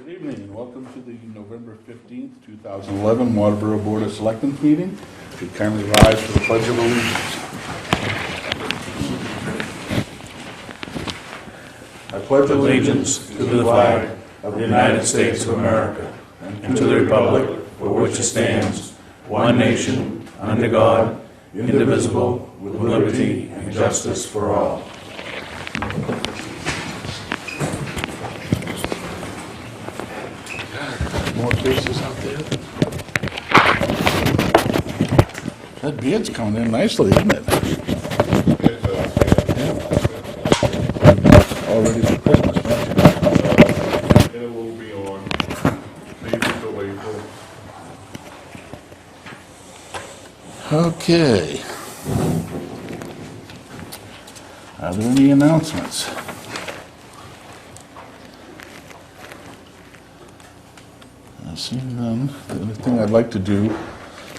Good evening and welcome to the November 15th, 2011 Waterboro Board of Selectmen meeting. If you kindly rise for the Pledge of Allegiance. I pledge allegiance to the flag of the United States of America and to the republic for which it stands, one nation, under God, indivisible, with liberty and justice for all. More faces out there. That beard's coming in nicely, isn't it? Yeah. Already for Christmas, aren't you? And it will be on maybe till April. Okay. Are there any announcements? Seeing none, the only thing I'd like to do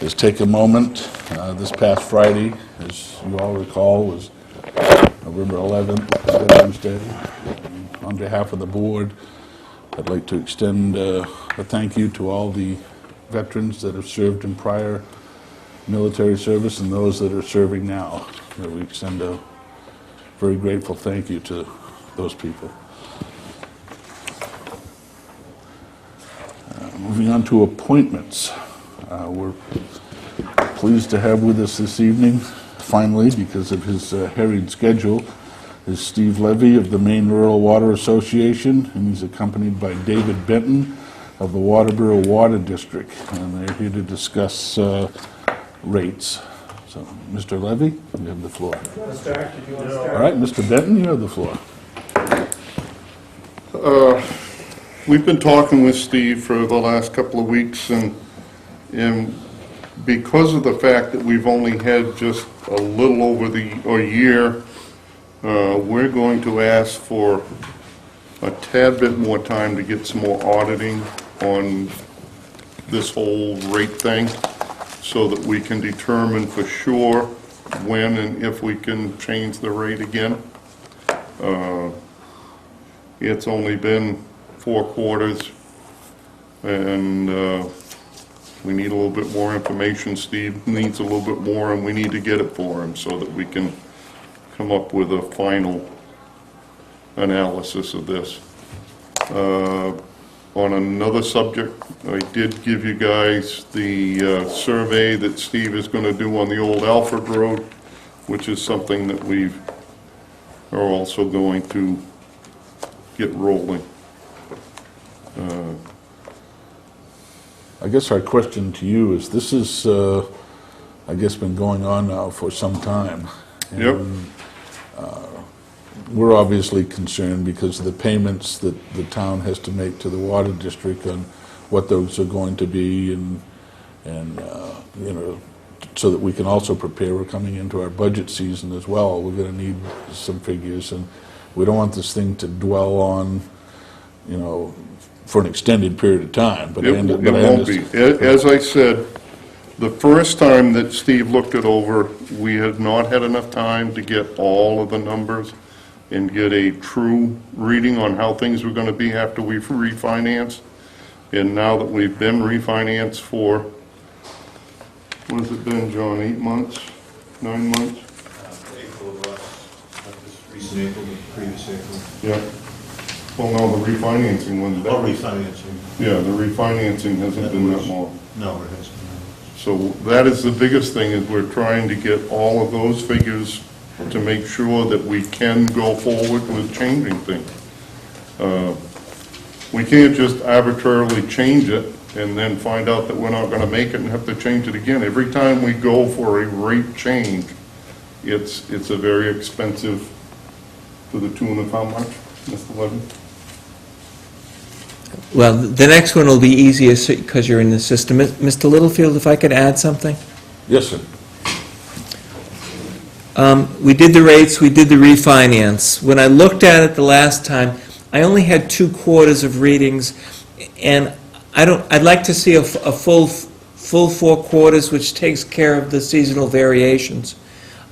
is take a moment. This past Friday, as you all recall, was November 11th, Veterans Day. On behalf of the board, I'd like to extend a thank you to all the veterans that have served in prior military service and those that are serving now. We extend a very grateful thank you to those people. Moving on to appointments. We're pleased to have with us this evening, finally, because of his harried schedule, is Steve Levy of the Maine Rural Water Association, and he's accompanied by David Benton of the Waterboro Water District, and they're here to discuss rates. So, Mr. Levy, you have the floor. Do you want to start? Did you want to start? All right, Mr. Benton, you have the floor. We've been talking with Steve for the last couple of weeks, and because of the fact that we've only had just a little over a year, we're going to ask for a tad bit more time to get some more auditing on this whole rate thing, so that we can determine for sure when and if we can change the rate again. It's only been 4 quarters, and we need a little bit more information. Steve needs a little bit more, and we need to get it for him so that we can come up with a final analysis of this. On another subject, I did give you guys the survey that Steve is going to do on the old Alfred Road, which is something that we are also going to get rolling. I guess our question to you is, this is, I guess, been going on now for some time. Yep. And, we're obviously concerned because of the payments that the town has to make to the water district on what those are going to be, and you know, so that we can also prepare. We're coming into our budget season as well. We're going to need some figures, and we don't want this thing to dwell on, you know, for an extended period of time. But It won't be. As I said, the first time that Steve looked it over, we had not had enough time to get all of the numbers and get a true reading on how things were going to be after we've refinanced. And now that we've been refinanced for, what has it been, John, 8 months, 9 months? April of this recent April, the previous April. Yeah. Well, no, the refinancing one's Oh, better. refinancing. Yeah, the refinancing hasn't been that long. No, it hasn't. So that is the biggest thing, is we're trying to get all of those figures to make sure that we can go forward with changing things. We can't just arbitrarily change it and then find out that we're not gonna make it and have to change it again. Every time we go for a rate change, it's a very expensive, to the tune of how much, Mr. Levin? Well, the next one will be easier because you're in the system. Mr. Littlefield, if I could add something? Yes, sir. We did the rates, we did the refinance. When I looked at it the last time, I only had 2 quarters of readings, and I'd like to see a full 4 quarters, which takes care of the seasonal variations.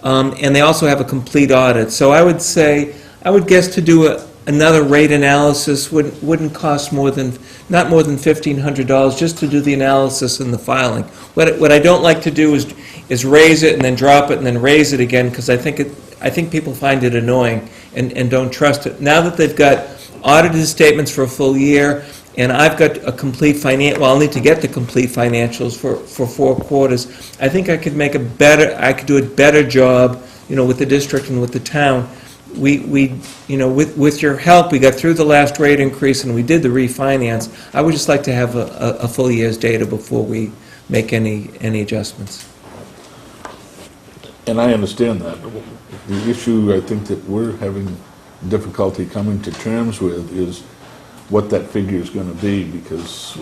And they also have a complete audit. So I would say, I would guess to do another rate analysis wouldn't cost not more than $1,500 just to do the analysis and the filing. What I don't like to do is raise it and then drop it and then raise it again, because I think people find it annoying and don't trust it. Now that they've got audited statements for a full year, and I've got a complete I'll need to get the complete financials for 4 quarters, I think I could do a better job, with the district and with the town. With your help, we got through the last rate increase and we did the refinance. I would just like to have a full year's data before we make any adjustments. And I understand that. The issue I think that we're having difficulty coming to terms with is what that figure is going to be, because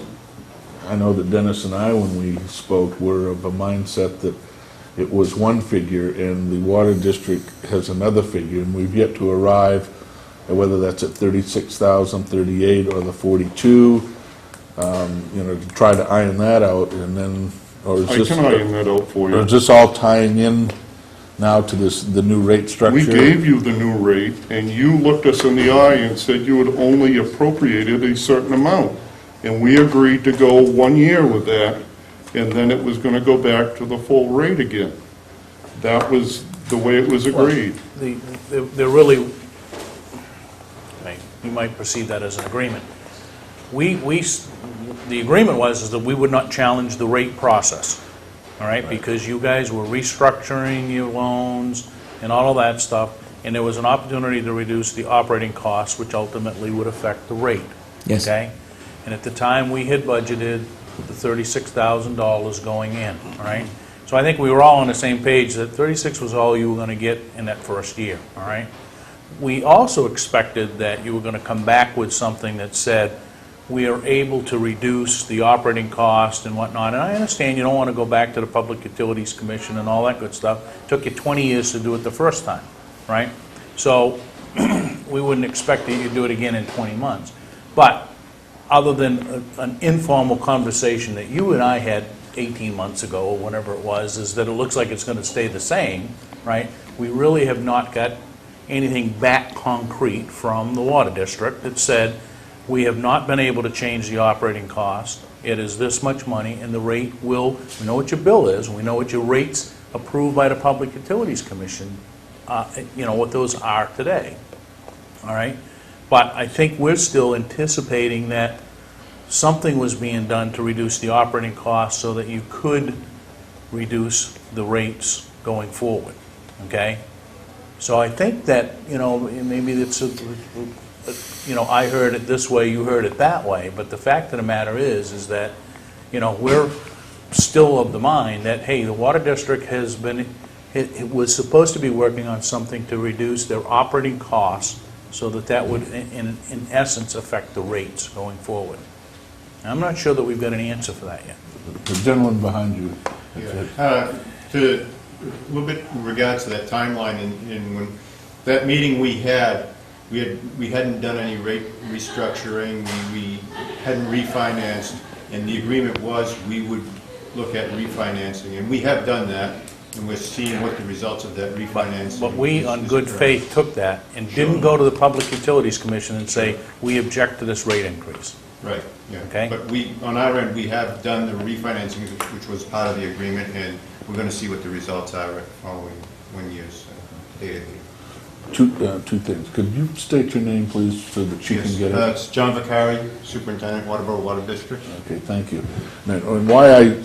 I know that Dennis and I, when we spoke, were of a mindset that it was one figure and the water district has another figure, and we've yet to arrive at whether that's at 36,000, 38, or the 42, to try to iron that out, and then, or is I this... can iron that out for Or you. is this all tying in now to the new rate structure? We gave you the new rate, and you looked us in the eye and said you had only appropriated a certain amount. And we agreed to go 1 year with that, and then it was gonna go back to the full rate again. That was the way it was agreed. They're really, you might perceive that as an agreement. The agreement was that we would not challenge the rate process, all right? Because you guys were restructuring your loans and all of that stuff, and there was an opportunity to reduce the operating costs, which ultimately would affect the rate. Yes. Okay? And at the time, we had budgeted the $36,000 going in, all right? So I think we were all on the same page that 36 was all you were going to get in that first year, all right? We also expected that you were going to come back with something that said, we are able to reduce the operating cost and whatnot. And I understand you don't want to go back to the Public Utilities Commission and all that good stuff. It took you 20 years to do it the first time, right? So we wouldn't expect that you'd do it again in 20 months. But other than an informal conversation that you and I had 18 months ago, or whatever it was, is that it looks like it's going to stay the same, right? We really have not got anything back concrete from the Water District that said, we have not been able to change the operating cost. It is this much money, and the rate will, we know what your bill is, we know what your rates approved by the Public Utilities Commission, what those are today, all right? But I think we're still anticipating that something was being done to reduce the operating costs so that you could reduce the rates going forward, okay? So I think that, maybe it's I heard it this way, you heard it that way, but the fact of the matter is that, we're still of the mind that, hey, the Water District has been, it was supposed to be working on something to reduce their operating costs so that would, in essence, affect the rates going forward. I'm not sure that we've got an answer for that yet. The gentleman behind you. To a little bit in regards to that timeline, and when that meeting we hadn't done any rate restructuring, we hadn't refinanced, and the agreement was we would look at refinancing, and we have done that, and we're seeing what the results of that refinancing. But we, on good faith, took that and didn't go to the Public Utilities Commission and say, we object to this rate increase. Right, yeah. Okay. But on our end, we have done the refinancing, which was part of the agreement, and we're going to see what the results are following 1 year's data. Two things. Could you state your name, please, so that she can get it? It's John Vicari, Superintendent, Waterboro Water District. Okay, thank you. And why I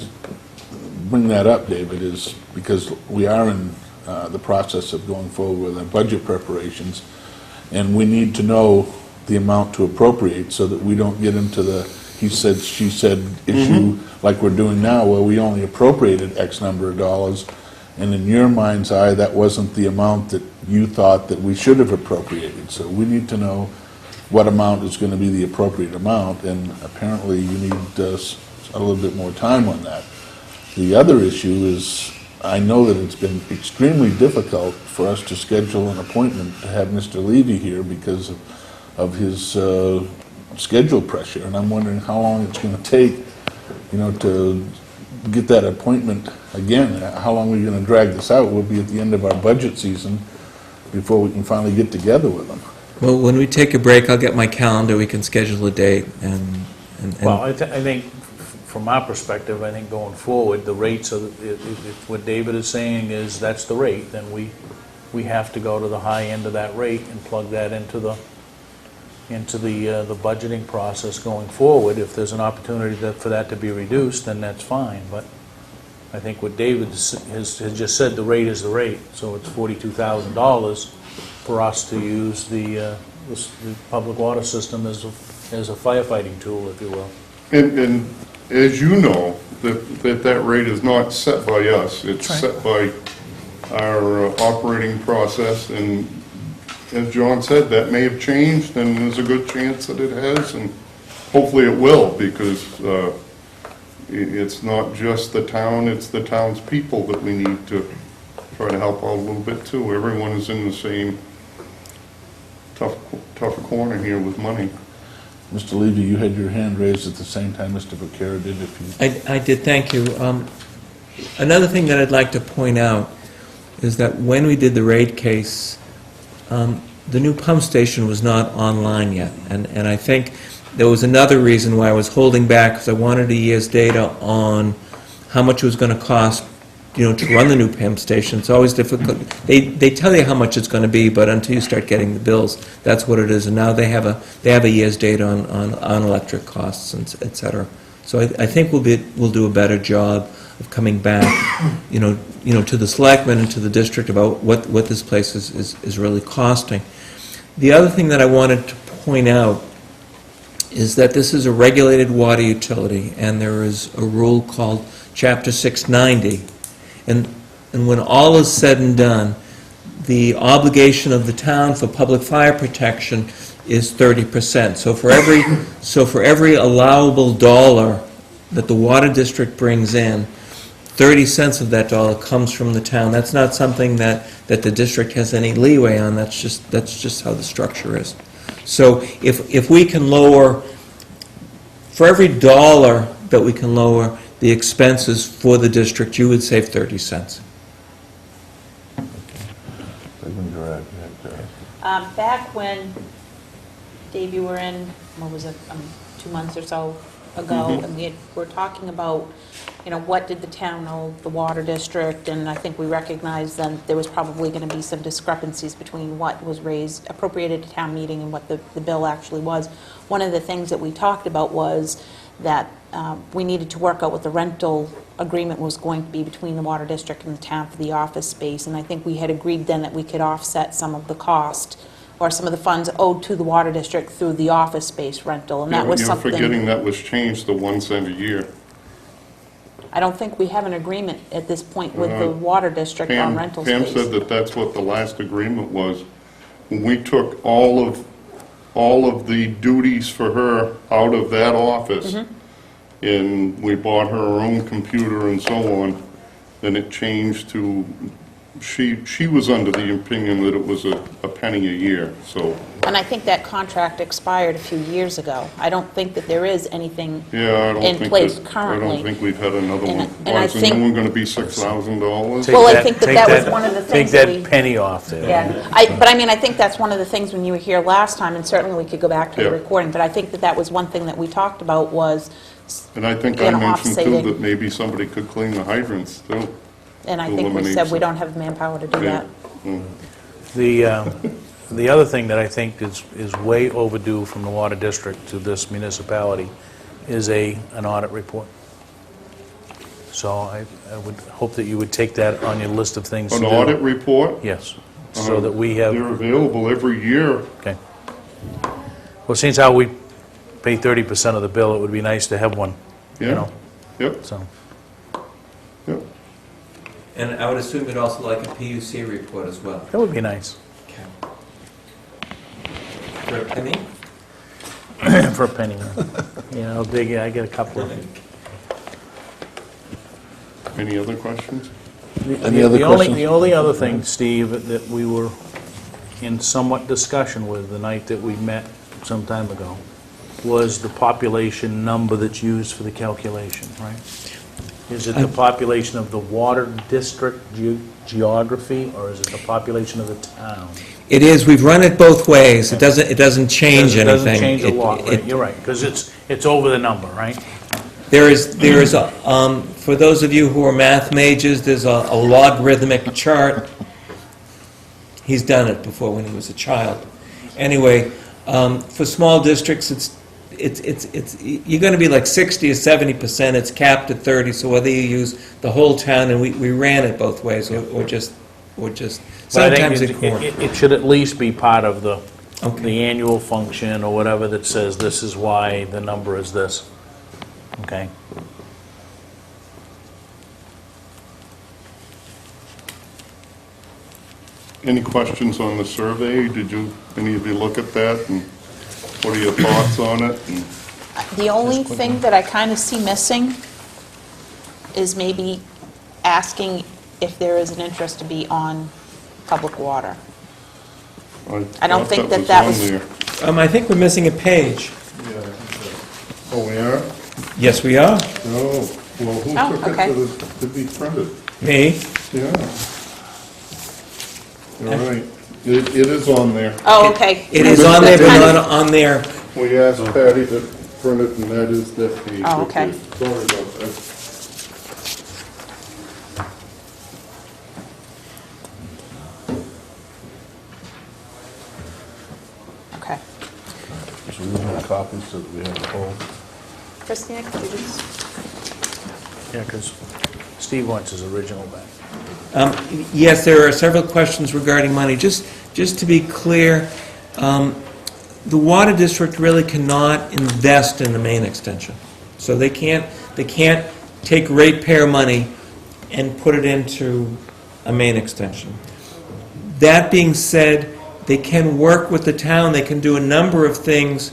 bring that up, David, is because we are in the process of going forward with our budget preparations, and we need to know the amount to appropriate so that we don't get into the he said, she said issue like we're doing now, where we only appropriated X number of dollars, and in your mind's eye, that wasn't the amount that you thought that we should have appropriated. So we need to know what amount is going to be the appropriate amount, and apparently you need a little bit more time on that. The other issue is, I know that it's been extremely difficult for us to schedule an appointment to have Mr. Levy here because of his schedule pressure, and I'm wondering how long it's going to take, to get that appointment again. How long are we going to drag this out? We'll be at the end of our budget season before we can finally get together with them. Well, when we take a break, I'll get my calendar, we can schedule a date, and Well, I think, from our perspective, I think going forward, the rates are, if what David is saying is that's the rate, then we have to go to the high end of that rate and plug that into the budgeting process going forward. If there's an opportunity for that to be reduced, then that's fine, but I think what David has just said, the rate is the rate, so it's $42,000 for us to use the public water system as a firefighting tool, if you will. And as you know, that rate is not set by us, it's set by our operating process, and as John said, that may have changed, and there's a good chance that it has, and hopefully it will, because it's not just the town, it's the town's people that we need to try to help out a little bit too. Everyone is in the same tough corner here with money. Mr. Levy, you had your hand raised at the same time Mr. Vaquera did, if you... I did, thank you. Another thing that I'd like to point out is that when we did the rate case, the new pump station was not online yet, and I think there was another reason why I was holding back, because I wanted a year's data on how much it was going to cost, to run the new pump station. It's always difficult. They tell you how much it's going to be, but until you start getting the bills, that's what it is. And now they have a year's data on electric costs, and et cetera. So I think we'll do a better job of coming back, to the selectmen and to the district about what this place is really costing. The other thing that I wanted to point out is that this is a regulated water utility, and there is a rule called Chapter 690. And when all is said and done, the obligation of the town for public fire protection is 30%. So for every allowable dollar that the water district brings in, 30 cents of that dollar comes from the town. That's not something that the district has any leeway on. That's just how the structure is. So if we can lower, for every dollar that we can lower the expenses for the district, you would save 30 cents. Back when, Dave, you were in, what was it, 2 months or so ago, and we were talking about, what did the town owe the water district, and I think we recognized then there was probably going to be some discrepancies between what was appropriated at town meeting and what the bill actually was. One of the things that we talked about was that we needed to work out what the rental agreement was going to be between the water district and the town for the office space, and I think we had agreed then that we could offset some of the cost or some of the funds owed to the water district through the office space rental, and that was something... You're forgetting that was changed to 1 cent a year. I don't think we have an agreement at this point with the water district on rental space. Pam said that that's what the last agreement was. When we took all of the duties for her out of that office, and we bought her own computer and so on, then it changed to, she was under the opinion that it was a penny a year, so. And I think that contract expired a few years ago. I don't think that there is anything in place currently. I don't think we've had another one. And Why I is the think- new one going to be $6,000? Well, I think that was one of the things that we... Take that penny off there. Yeah, but I mean, I think that's one of the things when you were here last time, and certainly we could go back to the Yeah. recording, but I think that was one thing that we talked about was... And I think I mentioned too offsetting. that maybe somebody could clean the hydrants too. And I think we said we don't have manpower to do Yeah. that. The other thing that I think is way overdue from the water district to this municipality is an audit report. So I would hope that you would take that on your list of things to An do. audit report? Yes, so that we have... They're available every year. Okay. Well, since how we pay 30% of the bill, it would be nice to have one, Yeah. Yep, so. yep. And I would assume you'd also like a PUC report as well. That would be nice. For a penny? For a penny. I'll dig, I get a couple of them. Any other questions? Any other questions? The only other thing, Steve, that we were in somewhat discussion with the night that we met some time ago was the population number that's used for the calculation, right? Is it the population of the water district geography, or is it the population of the town? It is, we've run it both ways. It doesn't change anything. It doesn't change a lot, It- right? You're right, because it's over the number, right? There is, for those of you who are math majors, there's a logarithmic chart. He's done it before when he was a child. Anyway, for small districts, you're going to be like 60 or 70%. It's capped at 30, so whether you use the whole town, and we ran it both ways, or just But I sometimes think it corner. it should at least be part of the Okay. annual function or whatever that says this is why the number is this. Okay? Any questions on the survey? Did any of you look at that, and what are your thoughts on it? And The only thing that I kind of see missing is maybe asking if there is an interest to be on public water. I don't think thought that was was- on there. I think we're missing a page. Oh, we are? Yes, we are. Oh, well, who Oh, took okay. it to be printed? Me? Yeah. You're right. It is on there. Oh, okay. It is on there, but Kind of- not on there. We asked Patty to print it, and that is that page. Oh, okay. Sorry about that. Okay. So we have copies so that we have the whole. Christina, could you just? Yeah, because Steve wants his original back. Yes, there are several questions regarding money. Just to be clear, the water district really cannot invest in the Maine extension. So they can't take ratepayer money and put it into a Maine extension. That being said, they can work with the town, they can do a number of things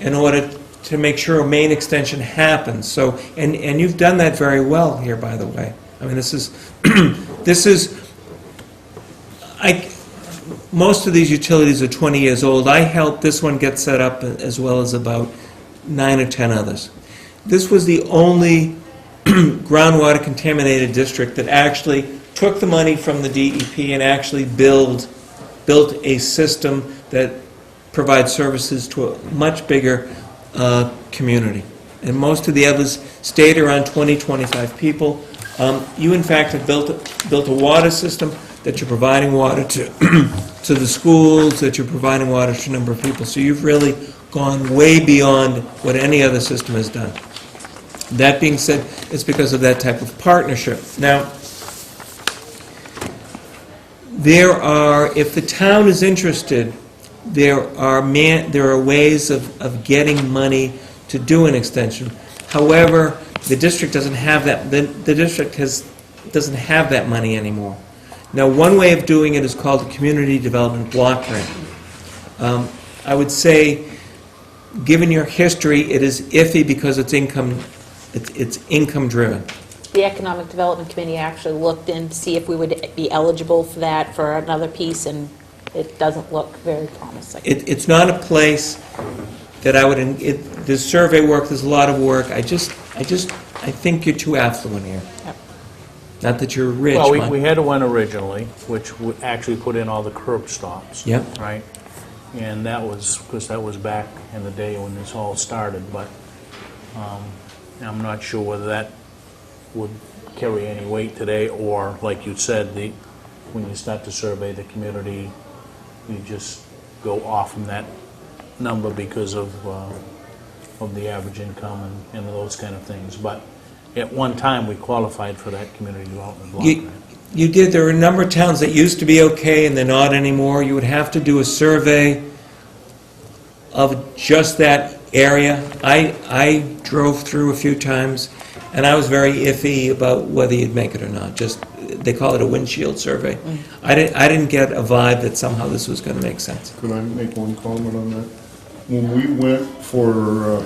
in order to make sure a Maine extension happens. So, and you've done that very well here, by the way. I mean, this is, most of these utilities are 20 years old. I helped this one get set up as well as about 9 or 10 others. This was the only groundwater contaminated district that actually took the money from the DEP and actually built a system that provides services to a much bigger community. And most of the others stayed around 20, 25 people. You, in fact, have built a water system that you're providing water to to the schools, that you're providing water to a number of people. So you've really gone way beyond what any other system has done. That being said, it's because of that type of partnership. Now, if the town is interested, there are ways of getting money to do an extension. However, the district doesn't have that. The district doesn't have that money anymore. Now, one way of doing it is called the Community Development Block Grant. I would say, given your history, it is iffy because it's income driven. The Economic Development Committee actually looked in to see if we would be eligible for that for another piece, and it doesn't look very promising. It's not a place that I would. There's survey work. There's a lot of work. I think you're too affluent here. Yep. Not that you're rich. Well, but- we had one originally, which would actually put in all the curb stops. Yep. Right? And that was, because that was back in the day when this all started, but I'm not sure whether that would carry any weight today, or, like you said, when you start to survey the community, you just go off from that number because of the average income and those kind of things. But at one time, we qualified for that community development block grant. You did. There are a number of towns that used to be okay and they're not anymore. You would have to do a survey of just that area. I drove through a few times, and I was very iffy about whether you'd make it or not. Just, they call it a windshield survey. I didn't get a vibe that somehow this was going to make sense. Could I make one comment on that? When we went for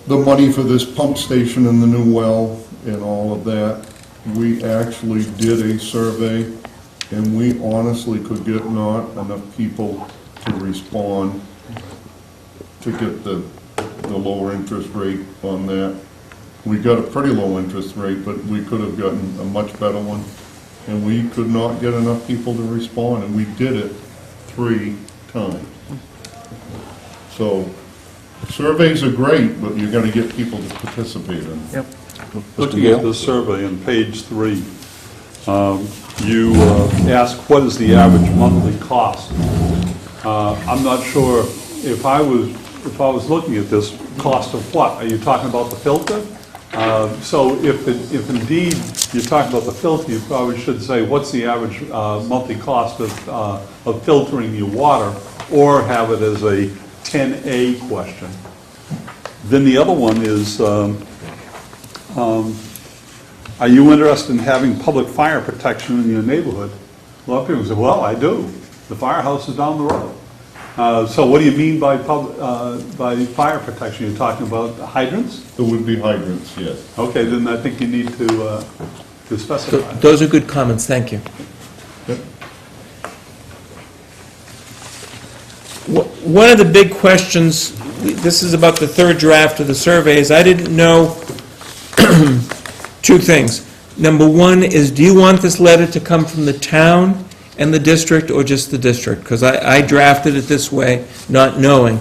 the money for this pump station and the new well and all of that, we actually did a survey, and we honestly could get not enough people to respond to get the lower interest rate on that. We got a pretty low interest rate, but we could have gotten a much better one. And we could not get enough people to respond, and we did it 3 times. So surveys are great, but you gotta get people to participate in them. Yep. Looking at the survey on page 3, you ask what is the average monthly cost. I'm not sure if I was looking at this, cost of what? Are you talking about the filter? So if indeed you're talking about the filter, you probably should say what's the average monthly cost of filtering your water, or have it as a 10A question. Then the other one is, are you interested in having public fire protection in your neighborhood? A lot of people say, well, I do. The firehouse is down the road. So what do you mean by by fire protection? You're talking about hydrants? There would be hydrants, yes. Okay, then I think you need to specify. Those are good comments, thank you. One of the big questions, this is about the third draft of the survey, is I didn't know 2 things. Number 1 is, do you want this letter to come from the town and the district, or just the district? Because I drafted it this way, not knowing.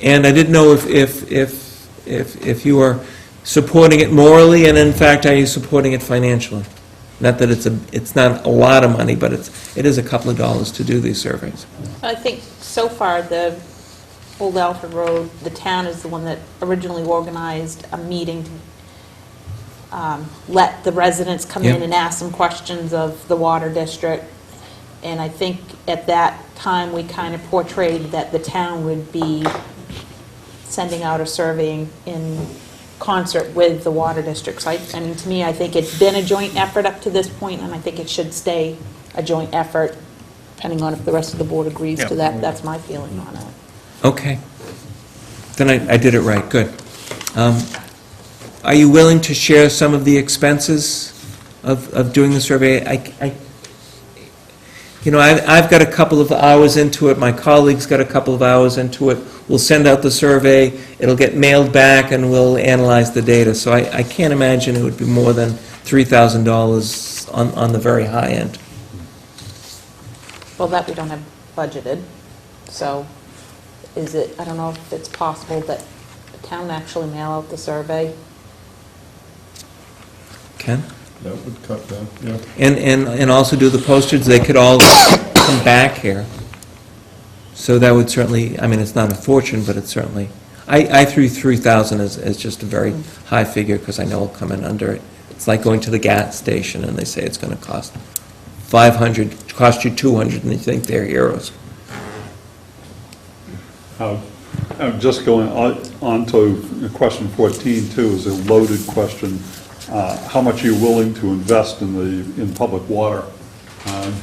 And I didn't know if you are supporting it morally, and in fact, are you supporting it financially? Not that it's not a lot of money, but it is a couple of dollars to do these surveys. I think so far, the Old Alfred Road, the town is the one that originally organized a meeting to let the residents come in Yep. and ask some questions of the water district. And I think at that time, we kind of portrayed that the town would be sending out a survey in concert with the water district. So I mean, to me, I think it's been a joint effort up to this point, and I think it should stay a joint effort, depending on if the rest of the board agrees to that. That's my feeling on it. Okay. Then I did it right, good. Are you willing to share some of the expenses of doing the survey? I've got a couple of hours into it, my colleague's got a couple of hours into it. We'll send out the survey, it'll get mailed back, and we'll analyze the data. So I can't imagine it would be more than $3,000 on the very high end. Well, that we don't have budgeted, so is it, I don't know if it's possible that the town actually mail out the survey? Ken? That would cut down, yeah. And also do the postage, they could all come back here. So that would certainly, I mean, it's not a fortune, but it's certainly, I threw 3,000 as just a very high figure, because I know it'll come in under it. It's like going to the gas station and they say it's going to cost $500, cost you $200, and you think they're heroes. I'm just going on to question 14 too, is a loaded question. How much are you willing to invest in public water?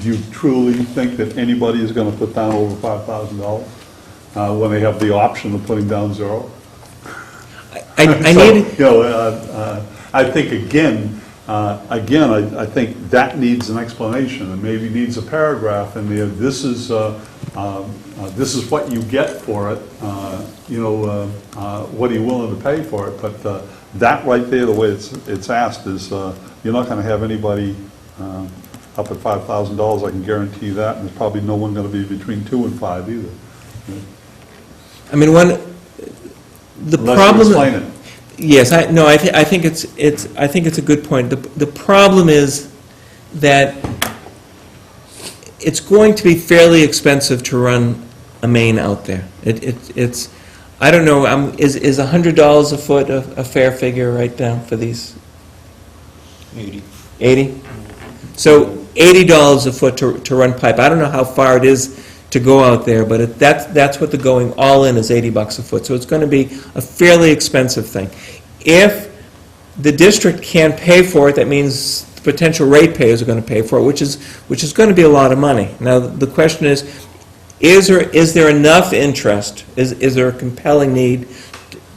Do you truly think that anybody is going to put down over $5,000 when they have the option of putting down 0? I think I think that needs an explanation, and maybe needs a paragraph in there. This is what you get for it. What are you willing to pay for it? But that right there, the way it's asked, is you're not going to have anybody up at $5,000. I can guarantee that, and there's probably no one going to be between $2,000 and $5,000 either. I mean, the Unless problem. you explain it. Yes, I think it's a good point. The problem is that it's going to be fairly expensive to run a main out there. It's I don't know. Is $100 a foot a fair figure right now for these? 80. So $80 a foot to run pipe. I don't know how far it is to go out there, but that's what the going all in is, $80 a foot. So it's going to be a fairly expensive thing. If the district can't pay for it, that means the potential ratepayers are going to pay for it, which is going to be a lot of money. Now the question is there enough interest? Is there a compelling need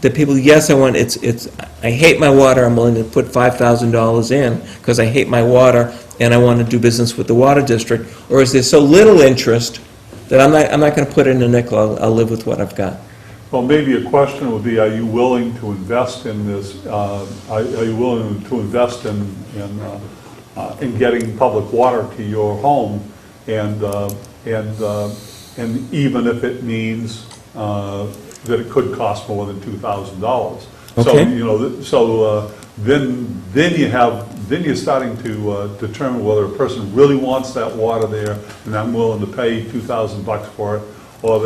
that people? Yes, I hate my water. I'm willing to put $5,000 in because I hate my water and I want to do business with the water district. Or is there so little interest that I'm not going to put in a nickel, I'll live with what I've got? Well, maybe a question would be, are you willing to invest in this, are you willing to invest in getting public water to your home? And even if it means that it could cost more than $2,000. So, Okay. you know, then you're starting to determine whether a person really wants that water there, and I'm willing to pay $2,000 for it, or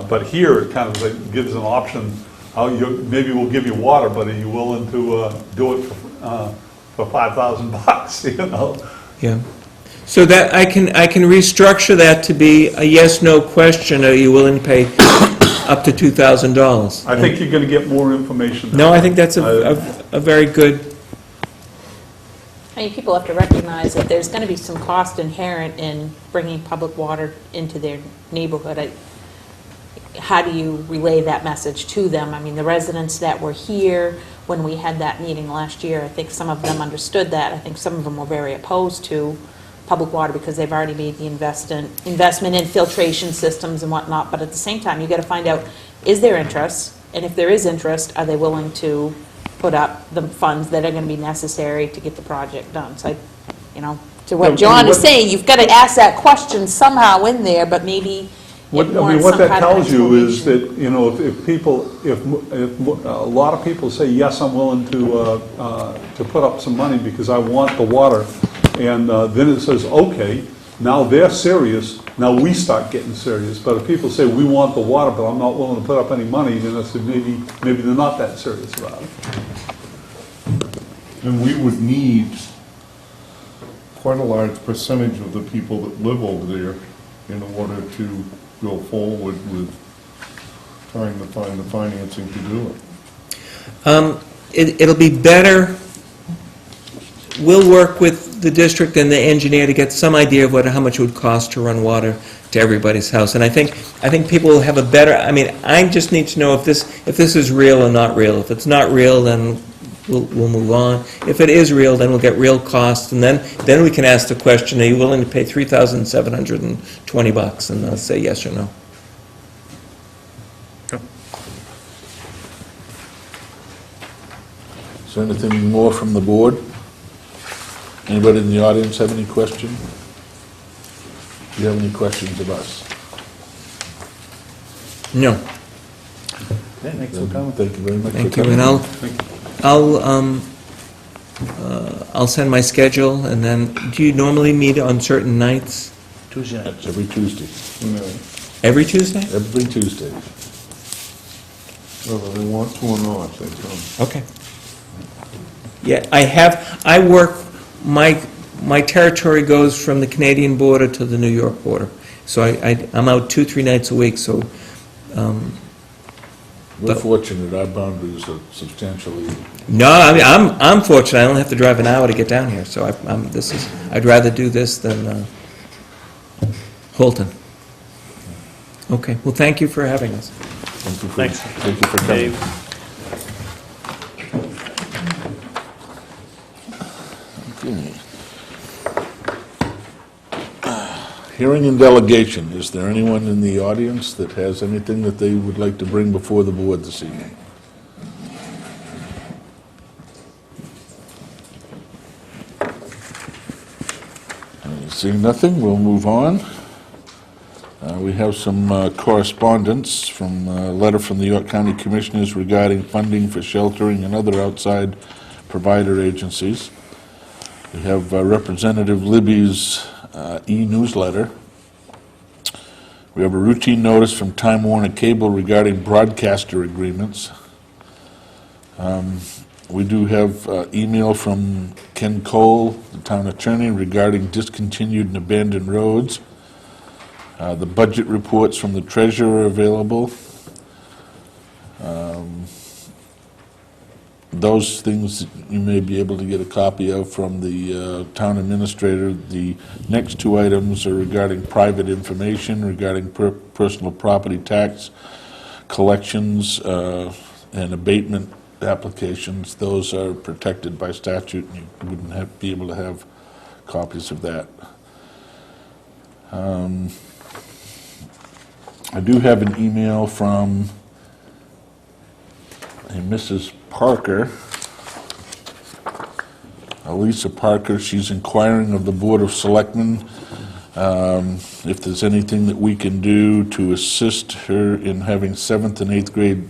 but here it kind of like gives an option, maybe we'll give you water, but are you willing to do it for $5,000, you know? Yeah. So that, I can restructure that to be a yes/no question, are you willing to pay up to $2,000? I think you're gonna get more information. No, I think that's a very good, I mean, people have to recognize that there's going to be some cost inherent in bringing public water into their neighborhood. How do you relay that message to them? I mean, the residents that were here when we had that meeting last year, I think some of them understood that. I think some of them were very opposed to public water because they've already made the investment in filtration systems and whatnot. But at the same time, you got to find out, is there interest? And if there is interest, are they willing to put up the funds that are going to be necessary to get the project done? So, you know, to what John is saying, you've got to ask that question somehow in there, but maybe What it warrants what some that kind of tells you is explanation. that, you know, if a lot of people say, yes, I'm willing to put up some money because I want the water, and then it says, okay, now they're serious, now we start getting serious. But if people say, we want the water, but I'm not willing to put up any money, then I said, maybe they're not that serious about it. And we would need quite a large percentage of the people that live over there in order to go forward with trying to find the financing to do it. it'll be better, we'll work with the district and the engineer to get some idea of how much it would cost to run water to everybody's house. And I think people will have a better, I mean, I just need to know if this is real or not real. If it's not real, then we'll move on. If it is real, then we'll get real costs, and then we can ask the question, are you willing to pay $3,720? And they'll say yes or no. Is there anything more from the board? Anybody in the audience have any question? Do you have any questions of us? No. Thanks for coming. Thank you very much for Thank you, coming. and I'll send my schedule, and then, do you normally meet on certain nights? Tuesday night. That's every Tuesday. Every Tuesday? Every Tuesday. Whether they want to or not, they come. Okay. Yeah, I work, my territory goes from the Canadian border to the New York border. So I'm out 2-3 nights a week, so, We're fortunate, our boundaries are substantially, no, I mean, I'm fortunate, I only have to drive an hour to get down here, so I'd rather do this than Holton. Okay, well, thank you for having us. thank you for, Thanks. thank you for coming. Dave? Okay. Hearing and delegation, is there anyone in the audience that has anything that they would like to bring before the board this evening? Seeing nothing, we'll move on. We have some correspondence from a letter from the York County Commissioners regarding funding for sheltering and other outside provider agencies. We have Representative Libby's e-newsletter. We have a routine notice from Time Warner Cable regarding broadcaster agreements. We do have email from Ken Cole, the town attorney, regarding discontinued and abandoned roads. The budget reports from the treasurer are available. Those things you may be able to get a copy of from the town administrator. The next two items are regarding private information, regarding personal property tax collections and abatement applications. Those are protected by statute, and you wouldn't be able to have copies of that. I do have an email from Mrs. Parker, Lisa Parker, she's inquiring of the Board of Selectmen if there's anything that we can do to assist her in having 7th and 8th grade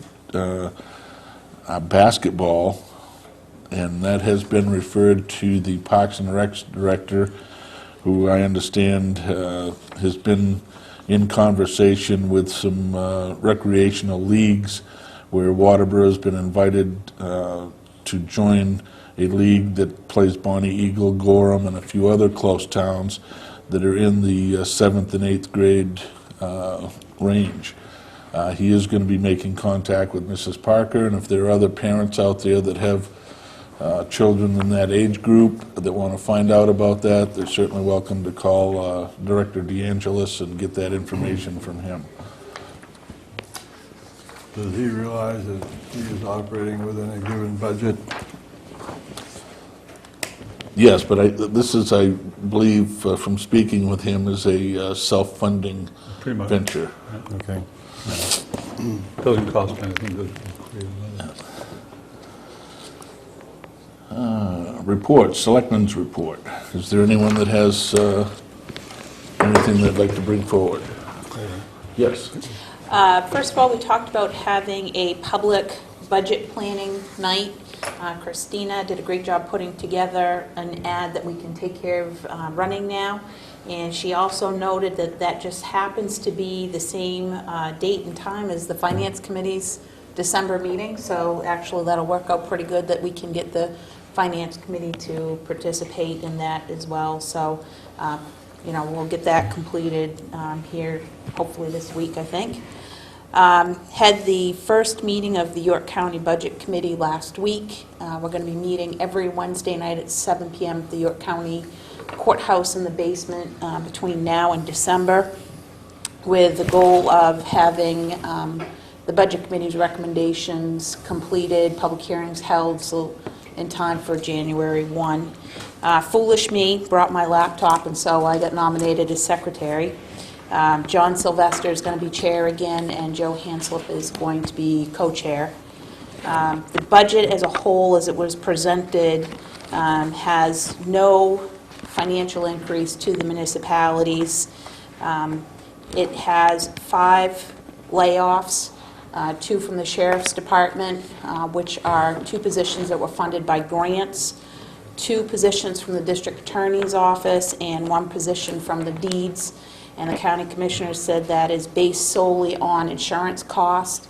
basketball, and that has been referred to the Parks and Rec director, who I understand has been in conversation with some recreational leagues where Waterboro has been invited to join a league that plays Bonnie Eagle, Gorham, and a few other close towns that are in the 7th and 8th grade range. He is going to be making contact with Mrs. Parker, and if there are other parents out there that have children in that age group that want to find out about that, they're certainly welcome to call Director DeAngelis and get that information from him. Does he realize that he is operating within a given budget? Yes, but this is, I believe, from speaking with him, is a self-funding Pretty much. venture. Okay. Doesn't cost anything to create another. Report, Selectmen's report. Is there anyone that has anything they'd like to bring forward? Yes. First of all, we talked about having a public budget planning night. Christina did a great job putting together an ad that we can take care of running now. And she also noted that that just happens to be the same date and time as the Finance Committee's December meeting. So actually that'll work out pretty good that we can get the Finance Committee to participate in that as well. So, we'll get that completed here hopefully this week, I think. Had the first meeting of the York County Budget Committee last week. We're going to be meeting every Wednesday night at 7 p.m. at the York County Courthouse in the basement between now and December, with the goal of having the Budget Committee's recommendations completed, public hearings held so in time for January 1. Foolish me, brought my laptop, and so I got nominated as secretary. John Sylvester is going to be chair again, and Joe Hanslip is going to be co-chair. The budget as a whole, as it was presented, has no financial increase to the municipalities. It has 5 layoffs, 2 from the Sheriff's Department, which are 2 positions that were funded by grants, 2 positions from the District Attorney's Office, and 1 position from the Deeds. And the county commissioner said that is based solely on insurance cost.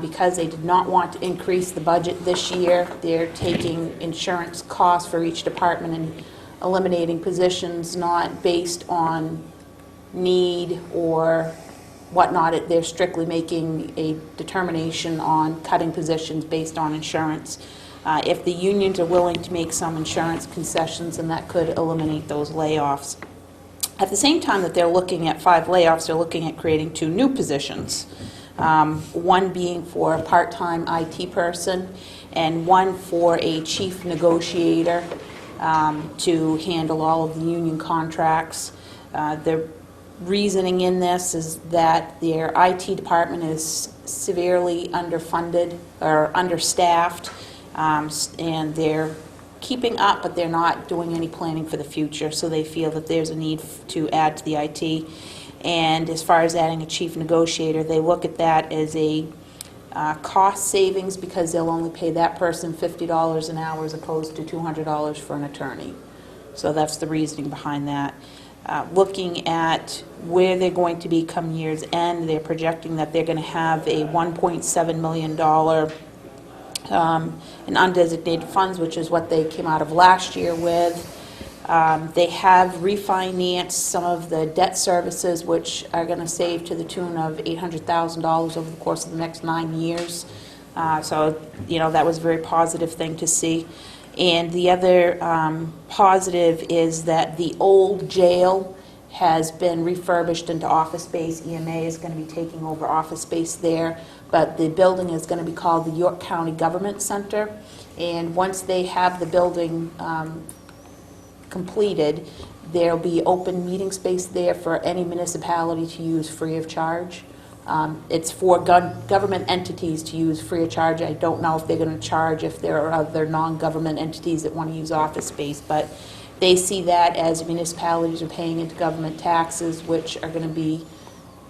Because they did not want to increase the budget this year, they're taking insurance costs for each department and eliminating positions not based on need or whatnot. They're strictly making a determination on cutting positions based on insurance. If the unions are willing to make some insurance concessions, then that could eliminate those layoffs. At the same time that they're looking at 5 layoffs, they're looking at creating 2 new positions. One being for a part-time IT person and one for a chief negotiator to handle all of the union contracts. The reasoning in this is that their IT department is severely underfunded or understaffed, and they're keeping up, but they're not doing any planning for the future, so they feel that there's a need to add to the IT. And as far as adding a chief negotiator, they look at that as a cost savings because they'll only pay that person $50 an hour as opposed to $200 for an attorney. So that's the reasoning behind that. Looking at where they're going to be come year's end, they're projecting that they're going to have a $1.7 million in undesignated funds, which is what they came out of last year with. They have refinanced some of the debt services, which are going to save to the tune of $800,000 over the course of the next 9 years. So, that was a very positive thing to see. And the other positive is that the old jail has been refurbished into office space. EMA is going to be taking over office space there, but the building is going to be called the York County Government Center. And once they have the building completed, there'll be open meeting space there for any municipality to use free of charge. It's for government entities to use free of charge. I don't know if they're going to charge if there are other non-government entities that want to use office space, but they see that as municipalities are paying into government taxes, which are going to be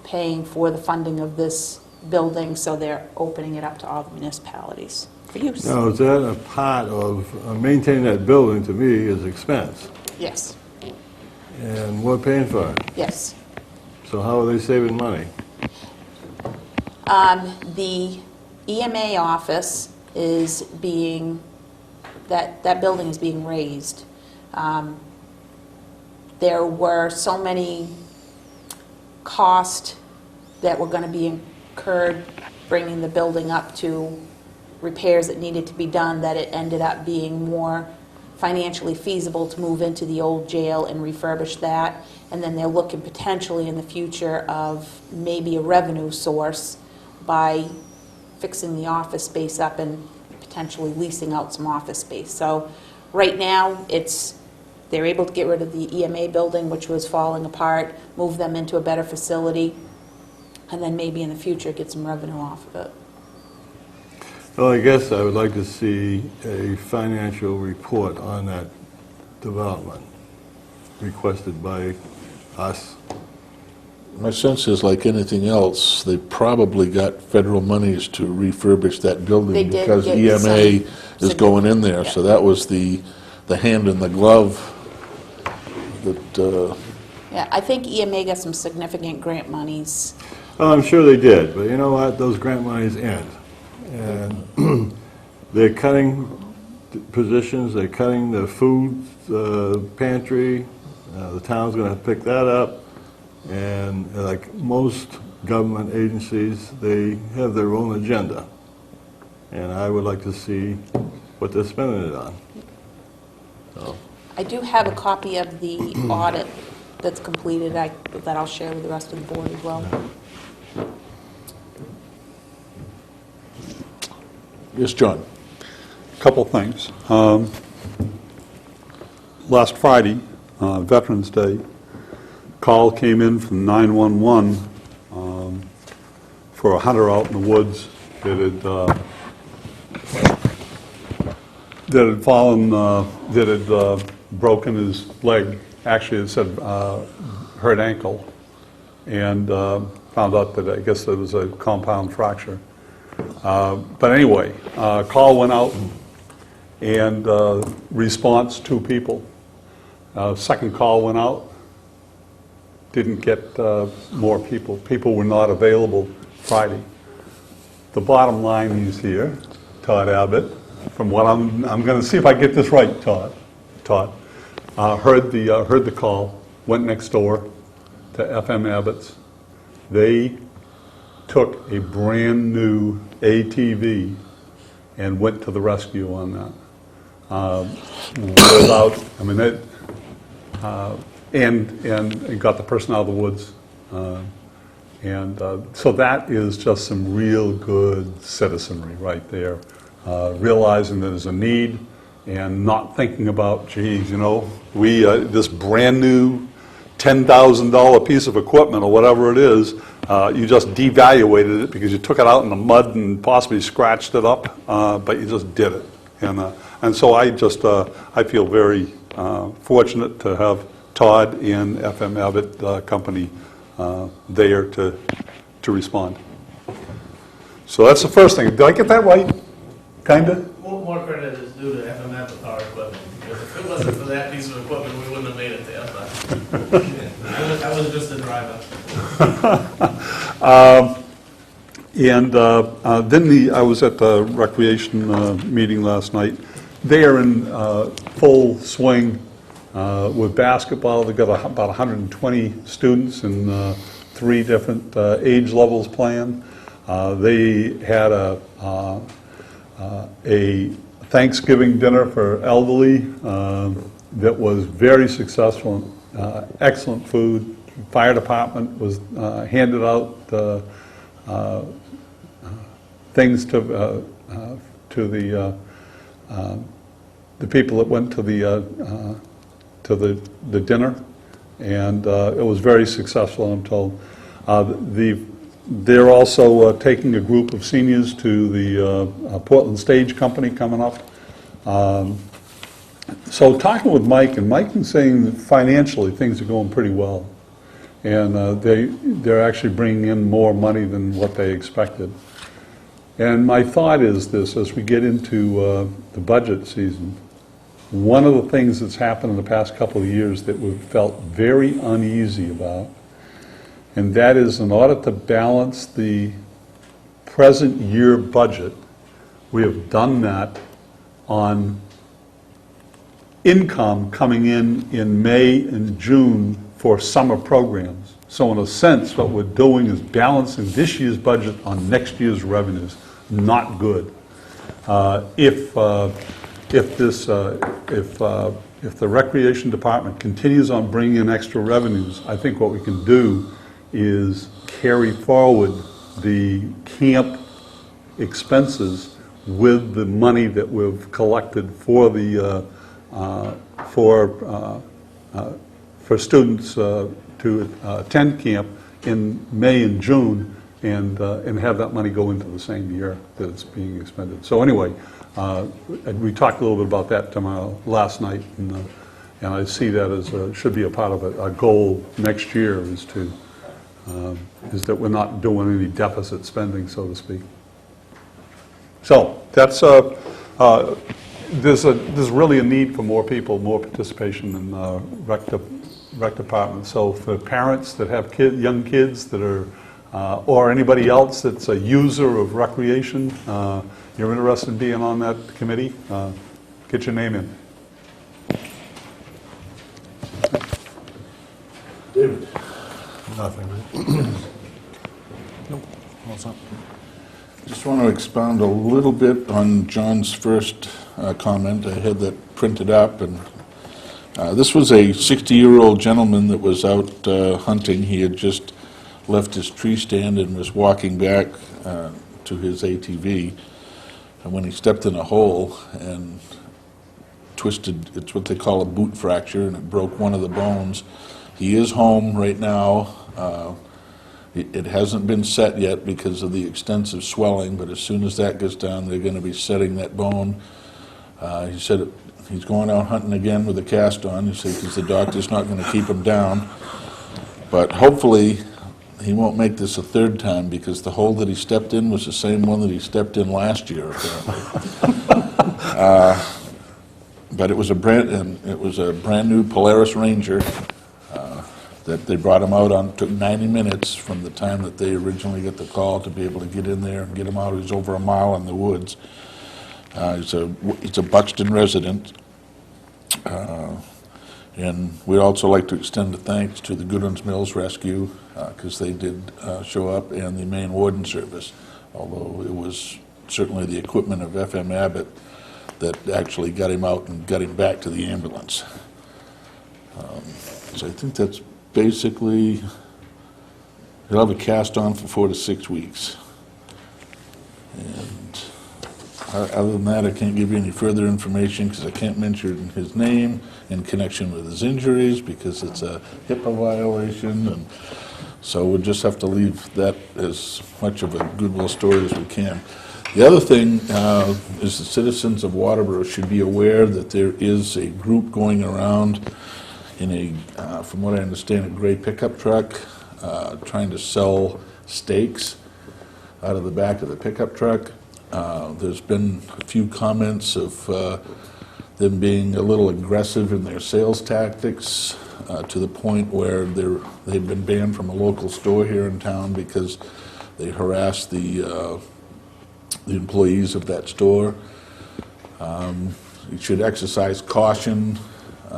paying for the funding of this building, so they're opening it up to all the municipalities for use. Now, is that a part of, maintaining that building to me is expense, Yes, and we're paying for it. yes. So how are they saving money? The EMA office is being, that building is being raised. There were so many costs that were going to be incurred bringing the building up to repairs that needed to be done, that it ended up being more financially feasible to move into the old jail and refurbish that. And then they're looking potentially in the future of maybe a revenue source by fixing the office space up and potentially leasing out some office space. So right now, they're able to get rid of the EMA building, which was falling apart, move them into a better facility, and then maybe in the future get some revenue off of it. Well, I guess I would like to see a financial report on that development requested by us. My sense is, like anything else, they probably got federal monies to refurbish that building. They did because get EMA some is going in there, yeah. so that was the hand in the glove that, Yeah, I think EMA got some significant grant monies. Well, I'm sure they did, but you know what? Those grant monies end. And they're cutting positions, they're cutting the food pantry, the town's going to pick that up. And like most government agencies, they have their own agenda. And I would like to see what they're spending it on. I do have a copy of the audit that's completed that I'll share with the rest of the board as well. yes, John? Couple things. Last Friday, Veterans Day, call came in from 911 for a hunter out in the woods that had fallen, that had broken his leg. Actually, it said hurt ankle, and found out that I guess it was a compound fracture. But anyway, call went out, and response 2 people. Second call went out, didn't get more people. People were not available Friday. The bottom line is here, Todd Abbott, from what I'm going to see if I get this right, Todd. Heard the call, went next door to FM Abbott's. They took a brand new ATV and went to the rescue on that. Without, I mean, and got the person out of the woods. So that is just some real good citizenry right there. Realizing that there's a need and not thinking about, geez, you know, this brand new $10,000 piece of equipment or whatever it is, you just devaluated it because you took it out in the mud and possibly scratched it up, but you just did it. And so I feel very fortunate to have Todd and FM Abbott Company there to respond. So that's the first thing. Did I get that right? Kinda? More credit is due to FMF with our equipment, because if it wasn't for that piece of equipment, we wouldn't have made it there. But I was just a driver. Then I was at the recreation meeting last night. They are in full swing with basketball. They've got about 120 students in 3 different age levels playing. They had a Thanksgiving dinner for elderly that was very successful, excellent food. Fire department was handed out things to the people that went to the dinner, and it was very successful, I'm told. They're also taking a group of seniors to the Portland Stage Company coming up. So talking with Mike, and Mike is saying that financially, things are going pretty well. And they're actually bringing in more money than what they expected. And my thought is this, as we get into the budget season, one of the things that's happened in the past couple of years that we've felt very uneasy about, and that is in order to balance the present year budget, we have done that on income coming in May and June for summer programs. So in a sense, what we're doing is balancing this year's budget on next year's revenues. Not good. If the recreation department continues on bringing in extra revenues, I think what we can do is carry forward the camp expenses with the money that we've collected for the for students to attend camp in May and June, and have that money go into the same year that it's being expended. So anyway, and we talked a little bit about that last night, and I see that as should be a part of a goal next year is that we're not doing any deficit spending, so to speak. So that's there's really a need for more people, more participation in rec department. So for parents that have young kids that are, or anybody else that's a user of recreation, you're interested in being on that committee, get your name in. David? Nothing. Just want to expound a little bit on John's first comment. I had that printed up, and this was a 60-year-old gentleman that was out hunting. He had just left his tree stand and was walking back to his ATV, and when he stepped in a hole and twisted, it's what they call a boot fracture, and it broke one of the bones. He is home right now. It hasn't been set yet because of the extensive swelling, but as soon as that gets down, they're going to be setting that bone. He said he's going out hunting again with a cast on. He said because the doctor's not going to keep him down. But hopefully he won't make this a third time, because the hole that he stepped in was the same one that he stepped in last year, apparently. But it was a brand new Polaris Ranger. That they brought him out on, took 90 minutes from the time that they originally get the call to be able to get in there and get him out. He's over a mile in the woods. He's a Buxton resident. And we'd also like to extend a thanks to the Goodwin's Mills Rescue, because they did show up, and the Maine Warden Service, although it was certainly the equipment of FM Abbott that actually got him out and got him back to the ambulance. So I think that's basically, he'll have a cast on for 4 to 6 weeks. And other than that, I can't give you any further information because I can't mention his name in connection with his injuries because it's a HIPAA violation. And so we'll just have to leave that as much of a goodwill story as we can. The other thing is the citizens of Waterboro should be aware that there is a group going around in a, from what I understand, a gray pickup truck, trying to sell steaks out of the back of the pickup truck. There's been a few comments of them being a little aggressive in their sales tactics, to the point where they've been banned from a local store here in town because they harass the employees of that store. You should exercise caution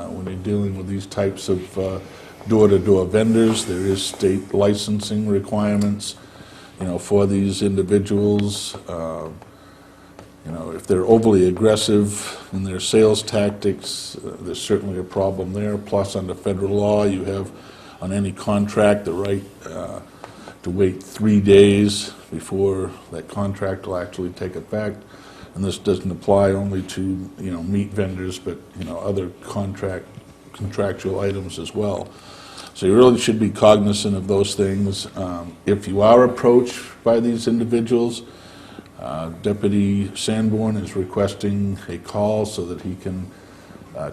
when you're dealing with these types of door-to-door vendors. There is state licensing requirements, for these individuals. If they're overly aggressive in their sales tactics, there's certainly a problem there. Plus, under federal law, you have on any contract the right to wait 3 days before that contract will actually take effect. And this doesn't apply only to, meat vendors, but, other contractual items as well. So you really should be cognizant of those things. If you are approached by these individuals, Deputy Sanborn is requesting a call so that he can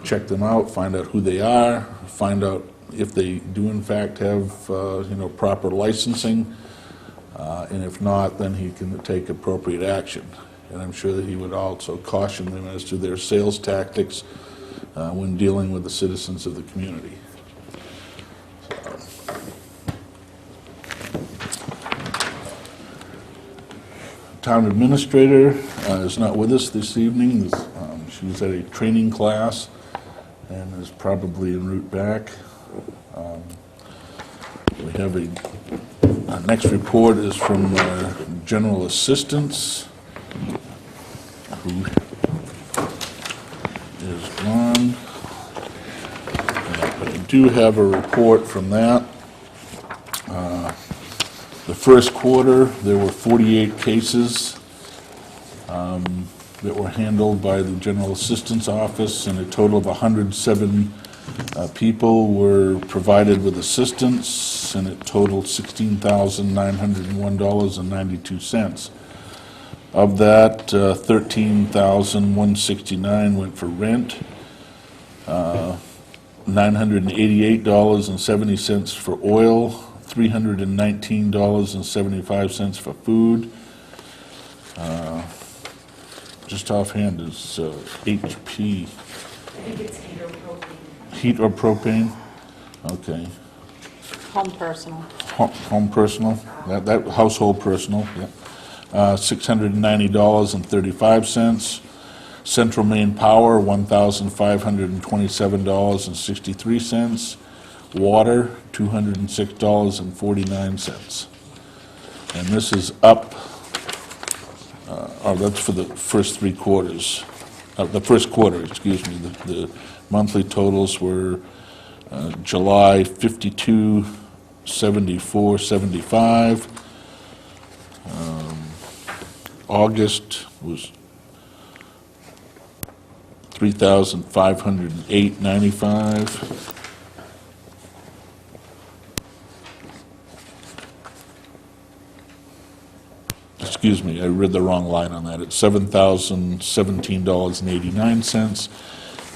check them out, find out who they are, find out if they do in fact have, proper licensing, and if not, then he can take appropriate action. And I'm sure that he would also caution them as to their sales tactics when dealing with the citizens of the community. Town administrator is not with us this evening. She was at a training class and is probably en route back. We have our next report is from General Assistance, who is gone. But I do have a report from that. The first quarter, there were 48 cases that were handled by the General Assistance Office, and a total of 107 people were provided with assistance, and it totaled $16,901.92. Of that, $13,169 went for rent, $988.70 for oil, $319.75 for food. Just offhand is HP. I think it's heat or propane. Heat or propane? Okay. Home personal. Home personal, that household personal, yeah. $690.35. Central Maine Power, $1,527.63. Water, $206.49. And this is up, that's for the first 3 quarters. The first quarter, excuse me. The monthly totals were July 52, 74, 75. August was 3,508.95. Excuse me, I read the wrong line on that. It's $7,017.89.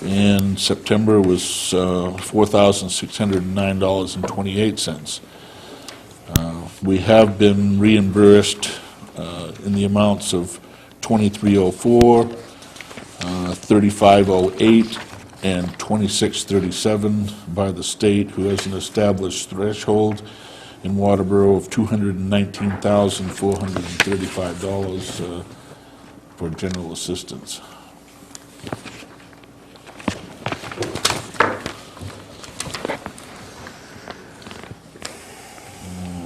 And September was $4,609.28. We have been reimbursed in the amounts of $23.04, $35.08, and $26.37 by the state, who has an established threshold in Waterboro of $219,435 for general assistance.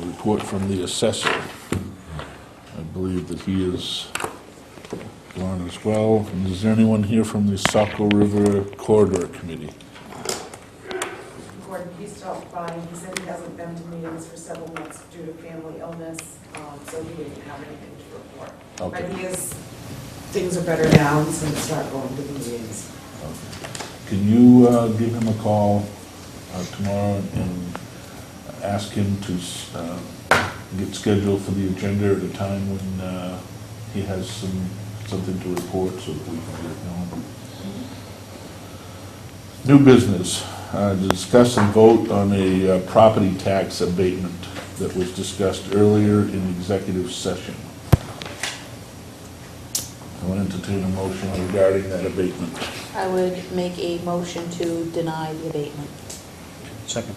Report from the assessor. I believe that he is gone as well. And is there anyone here from the Saco River Corridor Committee? Gordon, he stopped by, he said he hasn't been to meetings for several months due to family illness, so he didn't have anything to report. Okay. But things are better now, he's going to start going to the meetings. Can you give him a call tomorrow and ask him to get scheduled for the agenda at a time when he has something to report so that we can get it going? New business, discuss and vote on a property tax abatement that was discussed earlier in executive session. I will entertain a motion regarding that abatement. I would make a motion to deny the abatement. Second.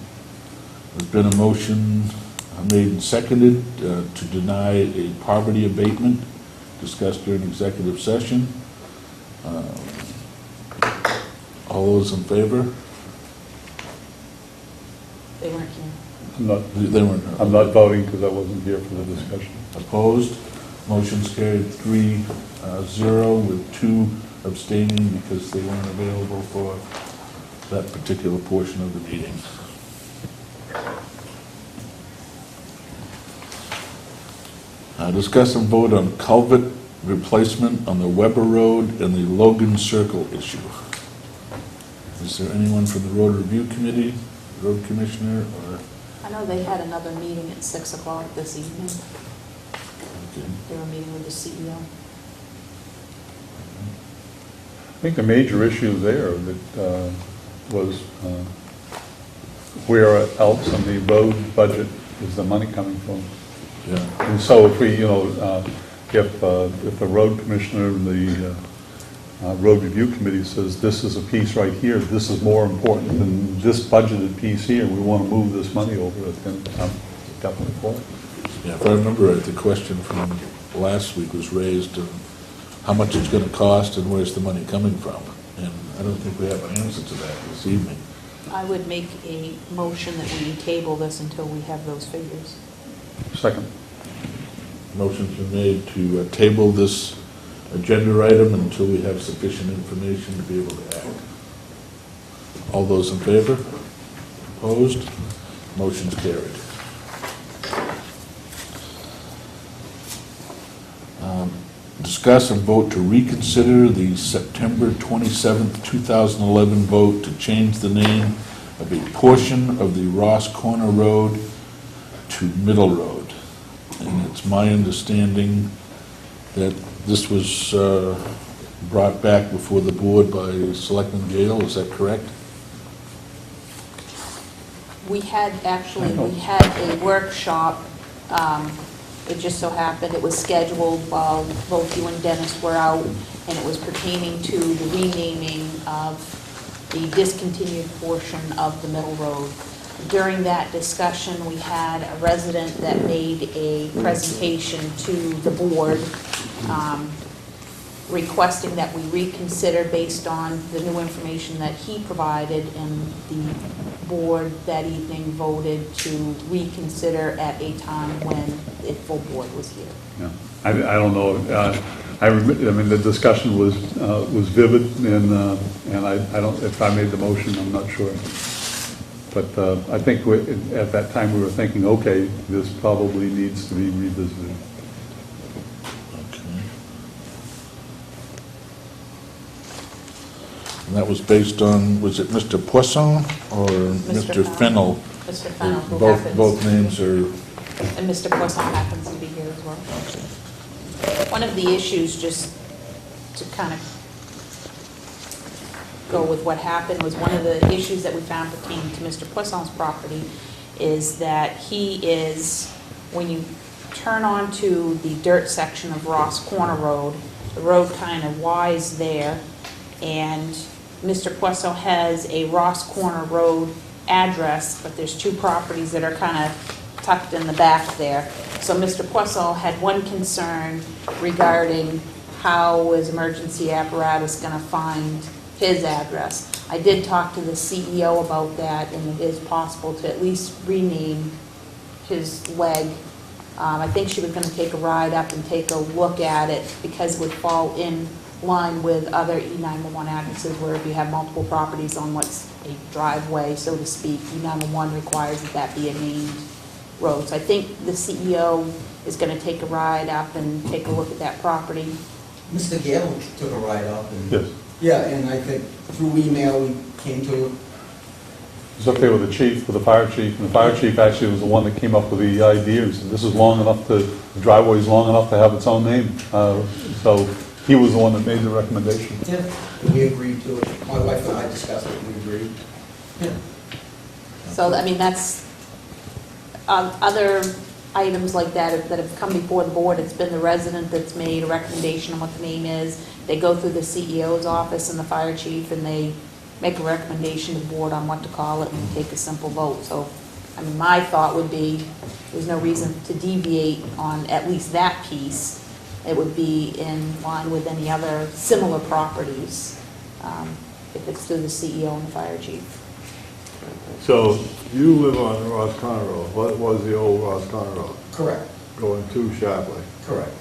There's been a motion made and seconded to deny a poverty abatement discussed during executive session. All those in favor? They weren't here. They weren't. I'm not voting because I wasn't here for the discussion. Opposed? Motion's carried 3-0 with 2 abstaining because they weren't available for that particular portion of the meeting. Discuss and vote on culvert replacement on the Weber Road and the Logan Circle issue. Is there anyone from the Road Review Committee road commissioner, or? I know they had another meeting at 6 o'clock this evening. Okay. They were meeting with the CEO. I think the major issue there that was where else on the road budget is the money coming from? Yeah. And so if we, if the road commissioner and the road review committee says, this is a piece right here, this is more important than this budgeted piece here, we want to move this money over, then I'm definitely for it. Yeah, if I remember right, the question from last week was raised, how much it's gonna cost and where's the money coming from? And I don't think we have an answer to that this evening. I would make a motion that we table this until we have those figures. Second. Motion's been made to table this agenda item until we have sufficient information to be able to act. All those in favor? Opposed? Motion's carried. Discuss and vote to reconsider the September 27th, 2011 vote to change the name of a portion of the Ross Corner Road to Middle Road. And it's my understanding that this was brought back before the board by Selectman Daigle, is that correct? We had a workshop. It just so happened it was scheduled while both you and Dennis were out, and it was pertaining to the renaming of the discontinued portion of the Middle Road. During that discussion, we had a resident that made a presentation to the board requesting that we reconsider based on the new information that he provided, and the board that evening voted to reconsider at a time when a full board was here. Yeah. I don't know, I mean, the discussion was vivid, and I don't, if I made the motion, I'm not sure. But I think at that time we were thinking, okay, this probably needs to be revisited. Okay. And that was based on, was it Mr. Poisson or Mr. Fennell? Mr. Fennell, who happens... Both names are... And Mr. Poisson happens to be here as well. One of the issues, just to kind of go with what happened, was one of the issues that we found pertaining to Mr. Poisson's property is that he is, when you turn onto the dirt section of Ross Corner Road, the road kind of Y's there, and Mr. Poisson has a Ross Corner Road address, but there's two properties that are kind of tucked in the back there. So Mr. Poisson had one concern regarding how is emergency apparatus going to find his address. I did talk to the CEO about that, and it is possible to at least rename his leg. I think she was going to take a ride up and take a look at it, because it would fall in line with other E911 addresses, where if you have multiple properties on what's a driveway, so to speak, E911 requires that that be a named road. So I think the CEO is going to take a ride up and take a look at that property. Mr. Gale took a ride up and... Yes. Yeah, and I think through email we came to... It was up there with the chief, with the fire chief, and the fire chief actually was the one that came up with the idea. He said, this is long enough to, the driveway is long enough to have its own name. So he was the one that made the recommendation. Yeah, we agreed to it. My wife and I discussed it, and we agreed. Yeah. So, I mean, that's, other items like that that have come before the board, it's been the resident that's made a recommendation on what the name is. They go through the CEO's office and the fire chief, and they make a recommendation to the board on what to call it, and take a simple vote. So, I mean, my thought would be, there's no reason to deviate on at least that piece. It would be in line with any other similar properties, if it's through the CEO and the fire chief. So you live on Ross Corner Road. What was the old Ross Corner Road? Correct, Going too sharply. correct.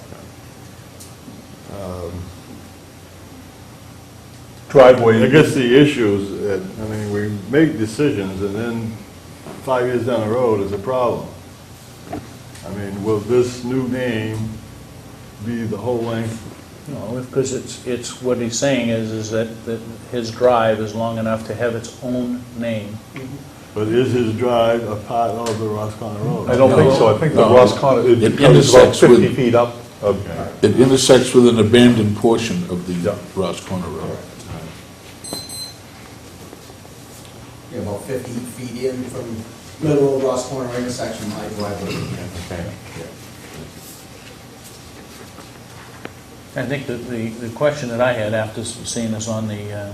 Driveway. I guess the issue is that, I mean, we make decisions and then 5 years down the road is a problem. I mean, will this new name be the whole length? No, because it's, what he's saying is that his drive is long enough to have its own name. But is his drive a part of the Rosconna Road? I don't think so. I think the No. Rosconna, It it comes about intersects 50 with- feet up. It intersects with an abandoned portion of the Yeah. Ross Corner Road. Yeah, about 50 feet in from Middle Road, Ross Corner intersection, my driveway. Okay. I think that the question that I had after seeing this on the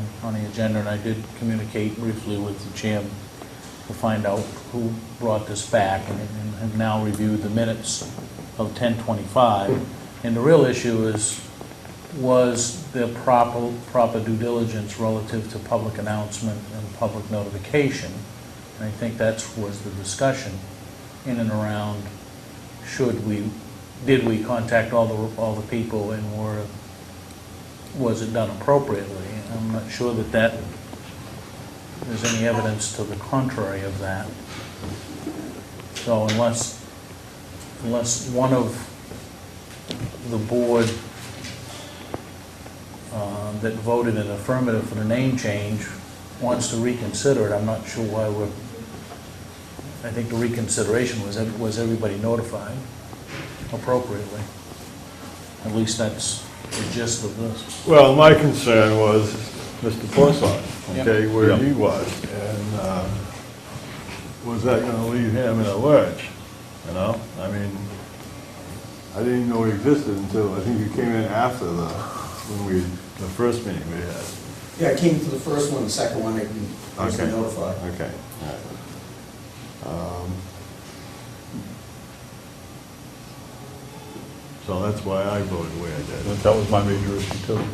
agenda, and I did communicate briefly with the chairman to find out who brought this back, and have now reviewed the minutes of 10/25. And the real issue is, was there proper due diligence relative to public announcement and public notification? And I think was the discussion in and around, did we contact all the people, and was it done appropriately? I'm not sure that there's any evidence to the contrary of that. So unless one of the board that voted in affirmative for the name change wants to reconsider it, I'm not sure why I think the reconsideration was everybody notified appropriately. At least that's the gist of this. Well, my concern was Mr. Porcello, okay, Yeah. where he was, and was that gonna leave him in a lurch, you know? I mean, I didn't even know he existed until, I think you came in after the first meeting we had. Yeah, I came to the first one, the second one, I was Okay. notified. Okay. So that's why I voted the way I did. That was my major issue too.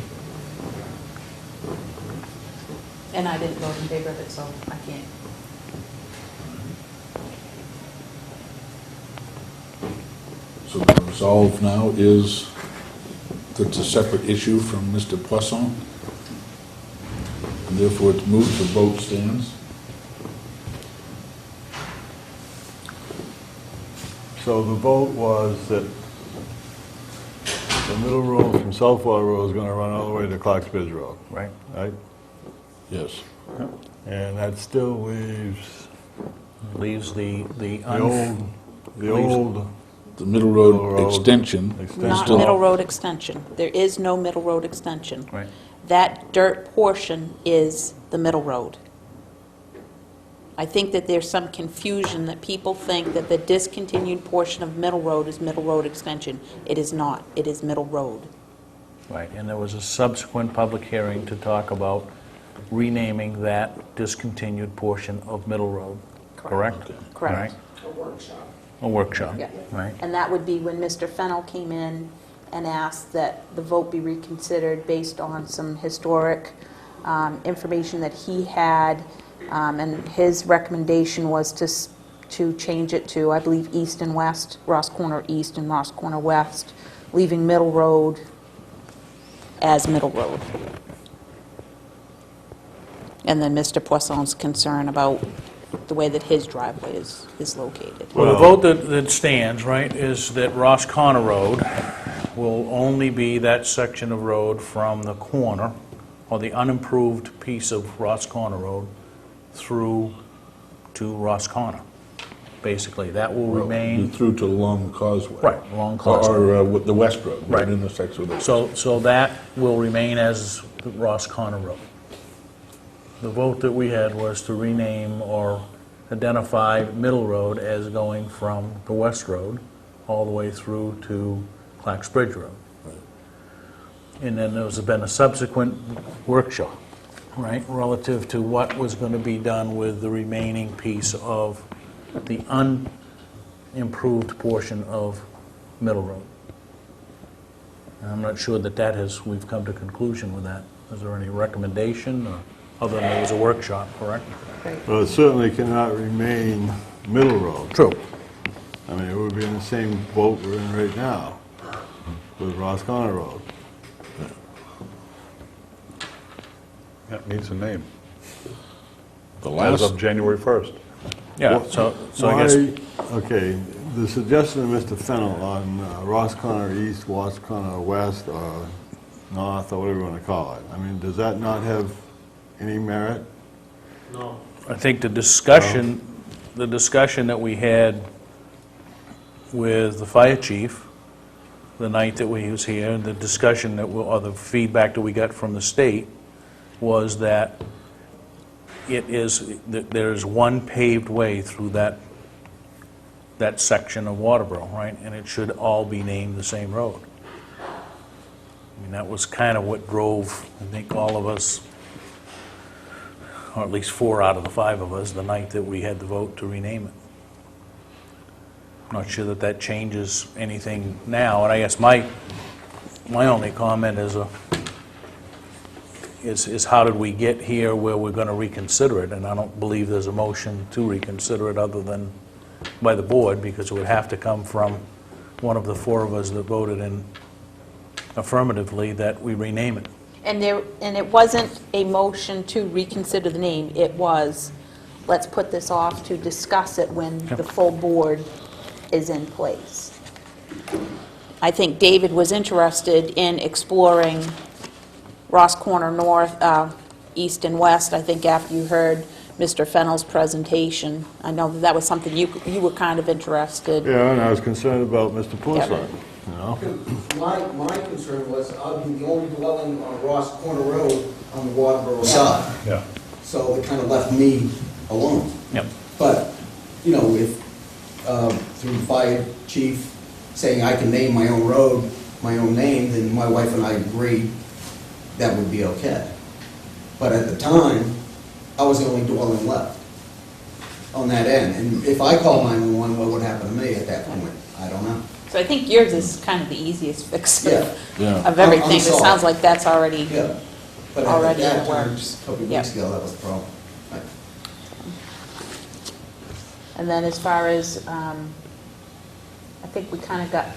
And I didn't vote in favor of it, so I can't. So the resolve now is that it's a separate issue from Mr. Poisson, and therefore it's moved, the vote stands. So the vote was that the middle road from Southwater Road is gonna run all the way to Clarksbridge Road, Right. right? Yes. And that still leaves Leaves the the old, The Middle Middle Road Road extension. extension. Not Middle Road extension. There is no Middle Road extension. Right. That dirt portion is the Middle Road. I think that there's some confusion that people think that the discontinued portion of Middle Road is Middle Road extension. It is not. It is Middle Road. Right, and there was a subsequent public hearing to talk about renaming that discontinued portion of Middle Road, correct? Correct. Right. A workshop. A workshop, Yeah. right? And that would be when Mr. Fennell came in and asked that the vote be reconsidered based on some historic information that he had, and his recommendation was to change it to, I believe, east and west, Ross Corner East and Ross Corner West, leaving Middle Road as Middle Road. And then Mr. Poisson's concern about the way that his driveway is located. Well, the vote that stands, right, is that Ross Corner Road will only be that section of road from the corner, or the unimproved piece of Ross Corner Road, through to Ross Corner, basically. That will remain, Through to Long Causeway. right, along Causeway. Or with the West Road, right Right. intersects with it. So that will remain as the Ross Corner Road. The vote that we had was to rename or identify Middle Road as going from the West Road all the way through to Clarksbridge Road. And then there's been a subsequent workshop, right, relative to what was going to be done with the remaining piece of the unimproved portion of Middle Road. And I'm not sure that we've come to conclusion with that. Is there any recommendation, or, other than there was a workshop, correct? Well, it certainly cannot remain Middle Road. True. I mean, it would be in the same boat we're in right now with Ross Corner Road. That needs a name. The As last, of January 1st. Yeah, so I guess, Why- Okay, the suggestion of Mr. Fennell on Ross Corner East, Ross Corner West, or North, or whatever you want to call it, I mean, does that not have any merit? No. I think the discussion that we had with the fire chief the night that we was here, the discussion or the feedback that we got from the state was that there's one paved way through that section of Waterboro, right? And it should all be named the same road. I mean, that was kind of what drove, I think, all of us, or at least 4 out of the 5 of us, the night that we had the vote to rename it. I'm not sure that changes anything now, and I guess my only comment is how did we get here where we're going to reconsider it? And I don't believe there's a motion to reconsider it other than by the board, because it would have to come from one of the 4 of us that voted in affirmatively that we rename it. And it wasn't a motion to reconsider the name, it was, let's put this off to discuss it when the full board is in place. I think David was interested in exploring Ross Corner North, East and West, I think after you heard Mr. Fennell's presentation. I know that was something you were kind of interested. Yeah, and I was concerned about Mr. Porcelli, you know? My concern was I'll be the only dwelling on Ross Corner Road on the Waterboro side. Yeah. So it kind of left me alone. Yep. But, you know, if, through the fire chief saying I can name my own road, my own name, then my wife and I agreed that would be okay. But at the time, I was the only dwelling left on that end. And if I called 911, what would happen to me at that point? I don't know. So I think yours is kind of the easiest fix Yeah. Yeah. of everything. I'm It sorry. sounds like that's already, Yeah. But Already at in that the time, works. a couple of Yep. weeks ago, that was the problem. Right. and then as far as, I think we kind of got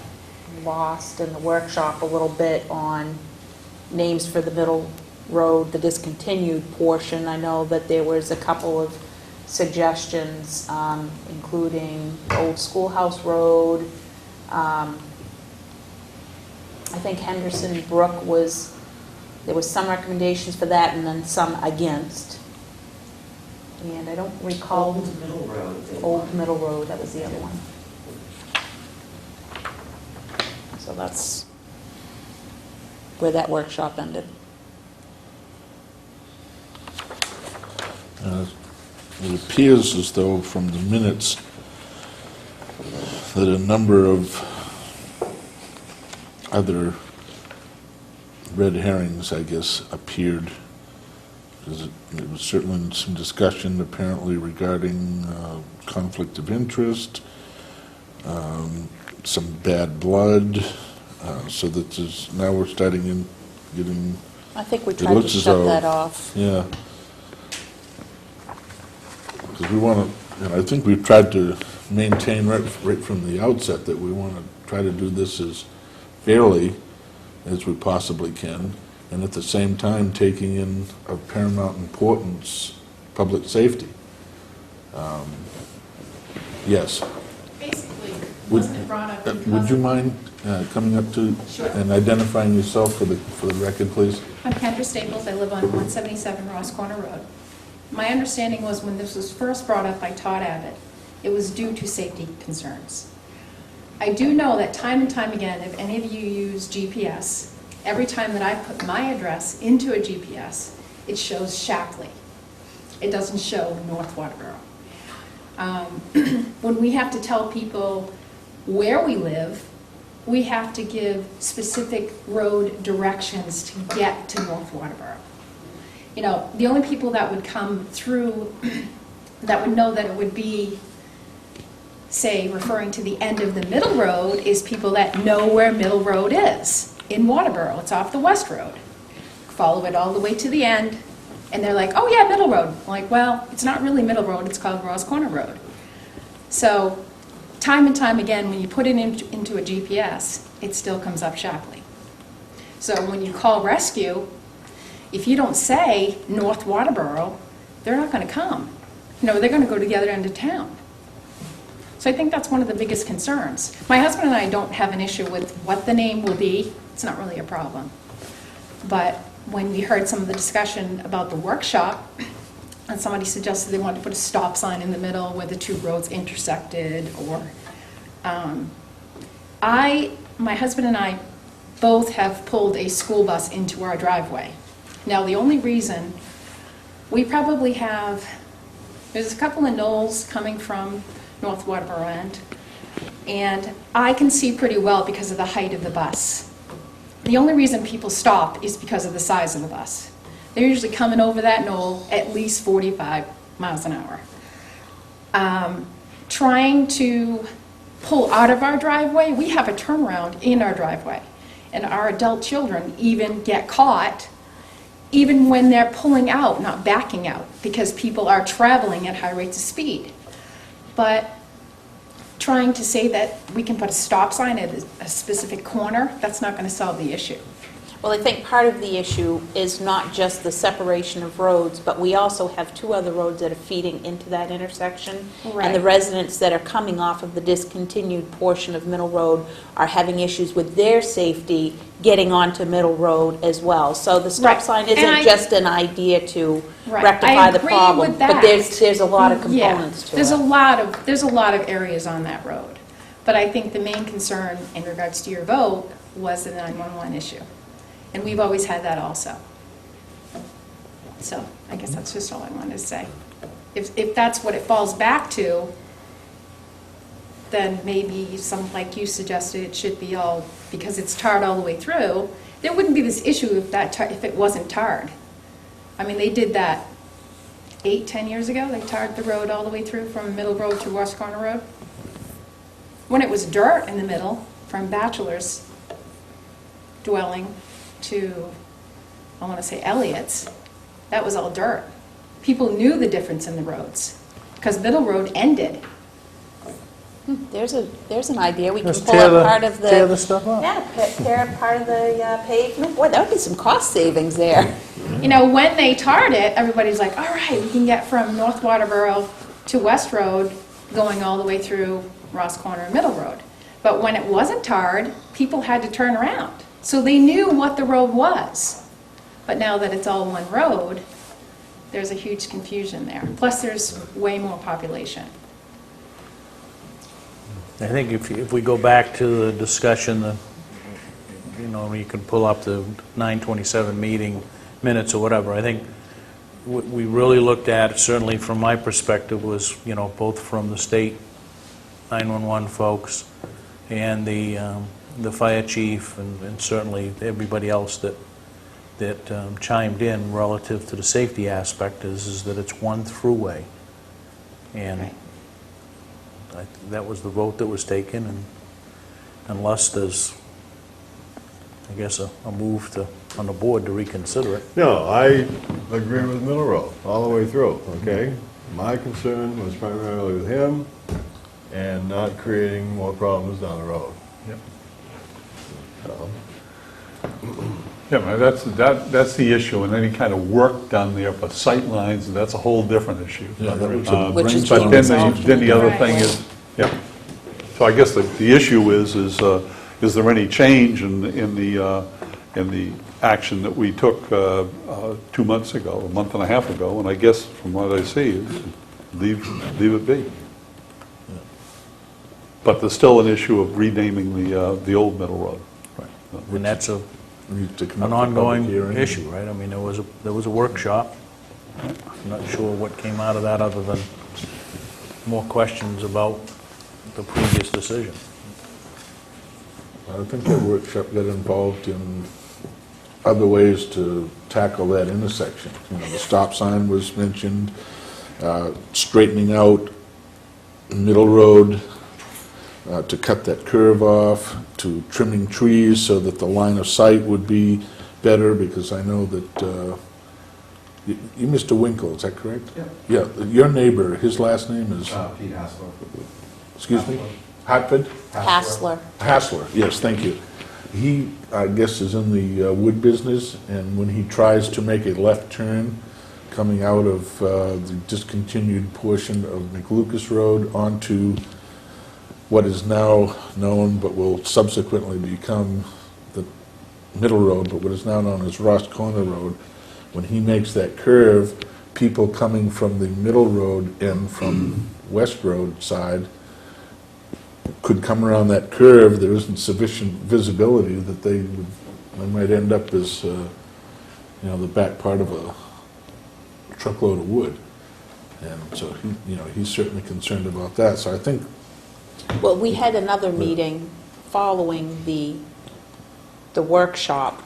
lost in the workshop a little bit on names for the middle road, the discontinued portion. I know that there was a couple of suggestions, including Old Schoolhouse Road. I think Henderson Brook there was some recommendations for that and then some against. And I don't recall. Middle Road. Old Middle Road, that was the other one. So that's where that workshop ended. It appears as though from the minutes that a number of other red herrings, I guess, appeared. There was certainly some discussion apparently regarding conflict of interest, some bad blood, so that now we're starting in getting. I think we It tried to looks as shut though- that off. Yeah. Because we want to, I think we've tried to maintain right from the outset that we want to try to do this as fairly as we possibly can, and at the same time taking in of paramount importance public safety. Yes. Basically, Would- wasn't it brought up Would because you mind coming up to and identifying yourself for the record, please? I'm Kendra Staples, I live on 177 Ross Corner Road. My understanding was when this was first brought up by Todd Abbott, it was due to safety concerns. I do know that time and time again, if any of you use GPS, every time that I put my address into a GPS, it shows Shackley. It doesn't show North Waterboro. When we have to tell people where we live, we have to give specific road directions to get to North Waterboro. You know, the only people that would come through that would know that it would be, say, referring to the end of the middle road is people that know where Middle Road is in Waterboro. It's off the West Road. Follow it all the way to the end, and they're like, oh yeah, Middle Road. I'm like, well, it's not really Middle Road, it's called Ross Corner Road. So, time and time again, when you put it into a GPS, it still comes up Shapley. So when you call rescue, if you don't say North Waterboro, they're not going to come. You know, they're going to go to the other end of town. So I think that's one of the biggest concerns. My husband and I don't have an issue with what the name will be. It's not really a problem. But when we heard some of the discussion about the workshop, and somebody suggested they wanted to put a stop sign in the middle where the two roads intersected, or, my husband and I both have pulled a school bus into our driveway. Now, the only reason, we probably have, there's a couple of knolls coming from North Waterboro end, and I can see pretty well because of the height of the bus. The only reason people stop is because of the size of the bus. They're usually coming over that knoll at least 45 miles an hour. Trying to pull out of our driveway, we have a turnaround in our driveway, and our adult children even get caught even when they're pulling out, not backing out, because people are traveling at high rates of speed. But trying to say that we can put a stop sign at a specific corner, that's not going to solve the issue. Well, I think part of the issue is not just the separation of roads, but we also have two other roads that are feeding into that intersection. And the Right. residents that are coming off of the discontinued portion of Middle Road are having issues with their safety getting onto Middle Road as well. So the stop Right. sign And isn't just an idea to Right. rectify I the agree problem. with But that. there's a lot of Yeah. components to There's it. a lot of areas on that road. But I think the main concern in regards to your vote was the 911 issue. And we've always had that also. So I guess that's just all I wanted to say. If that's what it falls back to, then maybe some, like you suggested, it should be all, because it's tarred all the way through. There wouldn't be this issue if it wasn't tarred. I mean, they did that 8, 10 years ago. They tarred the road all the way through from Middle Road to West Corner Road. When it was dirt in the middle, from Bachelor's dwelling to, I want to say Elliott's, that was all dirt. People knew the difference in the roads, because Middle Road ended. There's an idea. We can Just pull tear up the- part of the... tear the stuff up. Yeah, tear up part of the pavement. Boy, that would be some cost savings there. You know, when they tarred it, everybody's like, all right, we can get from North Waterboro to West Road, going all the way through Ross Corner and Middle Road. But when it wasn't tarred, people had to turn around. So they knew what the road was. But now that it's all one road, there's a huge confusion there. Plus, there's way more population. I think if we go back to the discussion, you know, you can pull up the 9/27 meeting minutes or whatever, I think what we really looked at, certainly from my perspective, was, you know, both from the state 911 folks and the fire chief and certainly everybody else that chimed in relative to the safety aspect is that it's one throughway. And that was the vote that was taken, and unless there's, I guess, a move on the board to reconsider it. No, I agree with Middle Road, all the way through, okay? My concern was primarily with him and not creating more problems down the road. So, Yeah, but that's the issue, and any kind of work done there for sight lines, that's a whole different issue. Yeah, that was Which is But being then resolved. then the other Right. thing is, yeah. So I guess the issue is there any change in the action that we took 2 months ago, a month and a half ago? And I guess from what I see, is leave it be. But there's still an issue of renaming the old Middle Road. And that's We need to come an up with a public ongoing hearing. issue, right? I mean, there was a workshop. I'm not sure what came out of that other than more questions about the previous decision. I think that workshop got involved in other ways to tackle that intersection. You know, the stop sign was mentioned, straightening out Middle Road to cut that curve off, to trimming trees so that the line of sight would be better, because I know that, you Mr. Winkle, is that correct? Yeah. Yeah, your neighbor, his last name is, Pete Hassler. excuse me? Hartford? Hassler. Hassler, yes, thank you. He, I guess, is in the wood business, and when he tries to make a left turn coming out of the discontinued portion of McLucas Road onto what is now known, but will subsequently become the Middle Road, but what is now known as Ross Corner Road, when he makes that curve, people coming from the Middle Road and from West Road side could come around that curve, there isn't sufficient visibility that they might end up as, the back part of a truckload of wood. And so, he's certainly concerned about that. So I think, Well, we had another meeting following the workshop,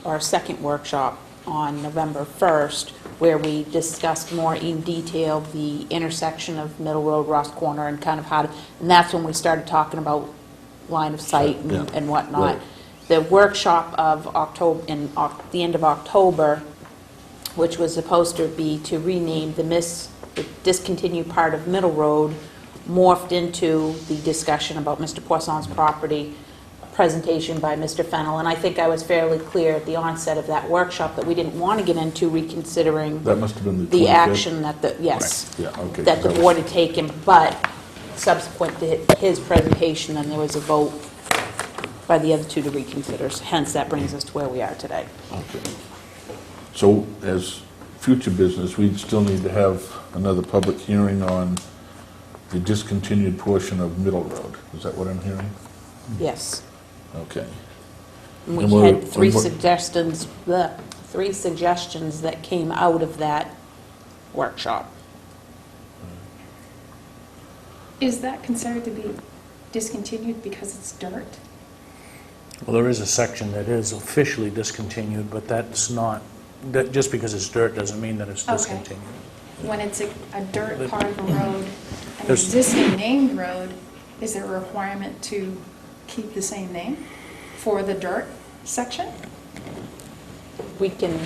our second workshop on November 1st, where we discussed more in detail the intersection of Middle Road, Ross Corner, and kind of how to, and that's when we started talking about line of sight Yeah. and whatnot. Right. The workshop of October, the end of October, which was supposed to be to rename the discontinued part of Middle Road, morphed into the discussion about Mr. Poisson's property, a presentation by Mr. Fennell, and I think I was fairly clear at the onset of that workshop that we didn't want to get into reconsidering that must have been the 25th. the action that yes, Yeah, okay. that the board had taken, but subsequent to his presentation, then there was a vote by the other two to reconsider, hence that brings us to where we are today. Okay. So as future business, we still need to have another public hearing on the discontinued portion of Middle Road. Is that what I'm hearing? Yes. Okay. And And we we're- had three and we're- suggestions that came out of that workshop. Is that considered to be discontinued because it's dirt? Well, there is a section that is officially discontinued, but that's not, that, just because it's dirt doesn't mean that it's Okay. discontinued. When it's a dirt part of a road, an There's- existing named road, is there a requirement to keep the same name for the dirt section? We can,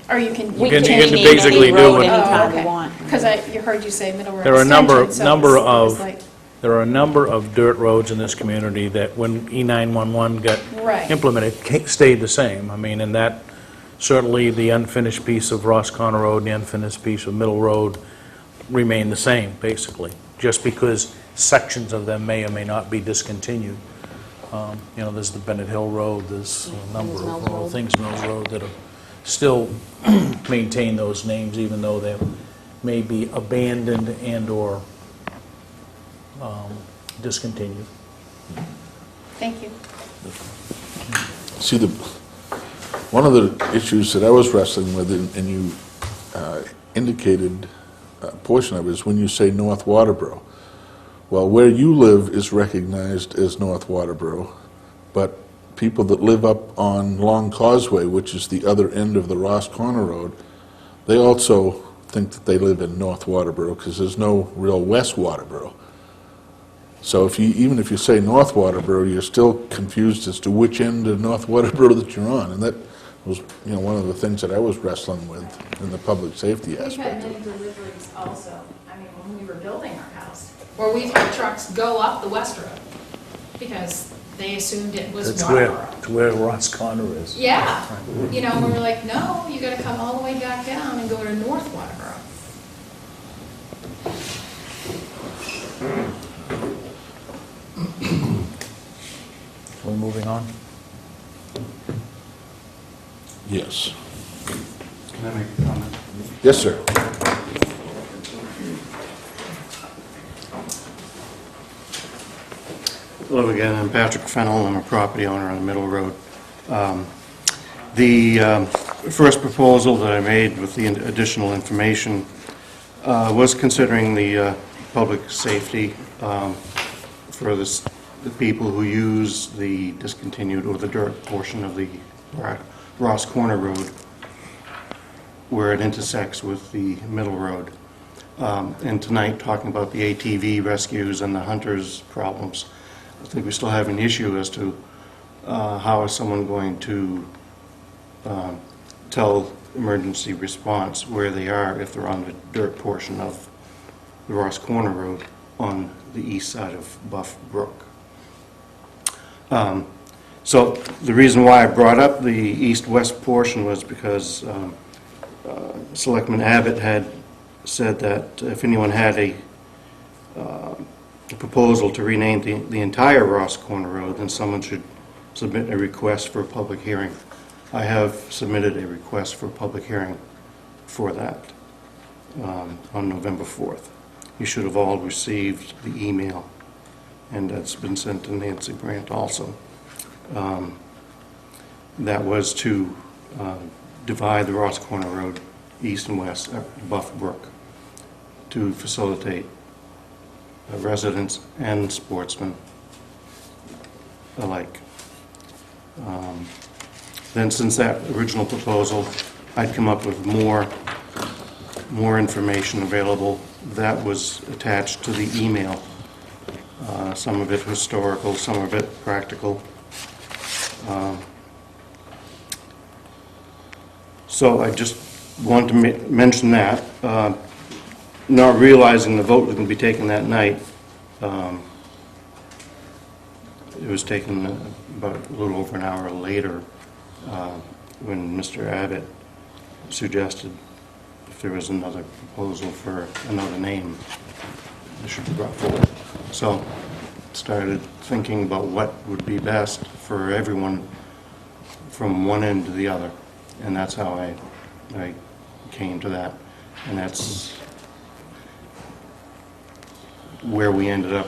Or you can... we can- can you can rename basically any do road it. anytime we want. Because I heard you say Middle Road There are a Extension, so number it was of, like... there are a number of dirt roads in this community that when E911 got Right. implemented, stayed the same. I mean, and that, certainly the unfinished piece of Ross Corner Road and the unfinished piece of Middle Road remain the same, basically, just because sections of them may or may not be discontinued. There's the Bennett Hill Road, there's a number Mills of Road. things, Mills Road, that are still maintain those names, even though they may be abandoned and/or discontinued. Thank you. See, one of the issues that I was wrestling with, and you indicated a portion of it, is when you say North Waterboro. Well, where you live is recognized as North Waterboro, but people that live up on Long Causeway, which is the other end of the Ross Corner Road, they also think that they live in North Waterboro because there's no real West Waterboro. So even if you say North Waterboro, you're still confused as to which end of North Waterboro that you're on, and that was, one of the things that I was wrestling with in the public safety We've had aspect. many deliveries also, I mean, when we were building our house, where we've had trucks go up the West Road, because they assumed it was Waterboro. It's where Ross Corner is. Yeah, we were like, no, you gotta come all the way back down and go to North Waterboro. We're moving on. Yes. Can I make a comment? Yes, sir. Hello again, I'm Patrick Fennell, I'm a property owner on the Middle Road. The first proposal that I made with the additional information was considering the public safety for the people who use the discontinued or the dirt portion of the Ross Corner Road where it intersects with the Middle Road. And tonight, talking about the ATV rescues and the hunters' problems, I think we still have an issue as to how is someone going to tell emergency response where they are if they're on the dirt portion of the Ross Corner Road on the east side of Buff Brook. So the reason why I brought up the east-west portion was because Selectman Abbott had said that if anyone had a proposal to rename the entire Ross Corner Road, then someone should submit a request for a public hearing. I have submitted a request for a public hearing for that. on November 4th. You should have all received the email, and that's been sent to Nancy Brandt also. That was to divide the Ross Corner Road east and west at Buff Brook to facilitate residents and sportsmen alike. Then since that original proposal, I'd come up with more information available. That was attached to the email. Some of it historical, some of it practical. So I just wanted to mention that, not realizing the vote was going to be taken that night. It was taken about a little over an hour later when Mr. Abbott suggested if there was another proposal for another name, it should be brought forward. So started thinking about what would be best for everyone from one end to the other. And that's how I came to that. And that's where we ended up,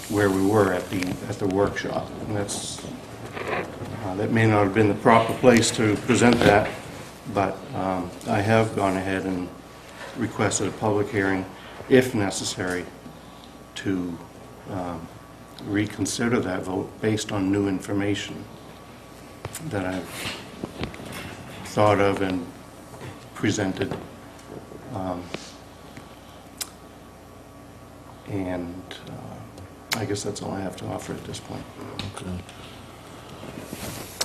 where we were at the workshop. And that's, that may not have been the proper place to present that, but I have gone ahead and requested a public hearing, if necessary, to reconsider that vote based on new information that I've thought of and presented. I guess that's all I have to offer at this point.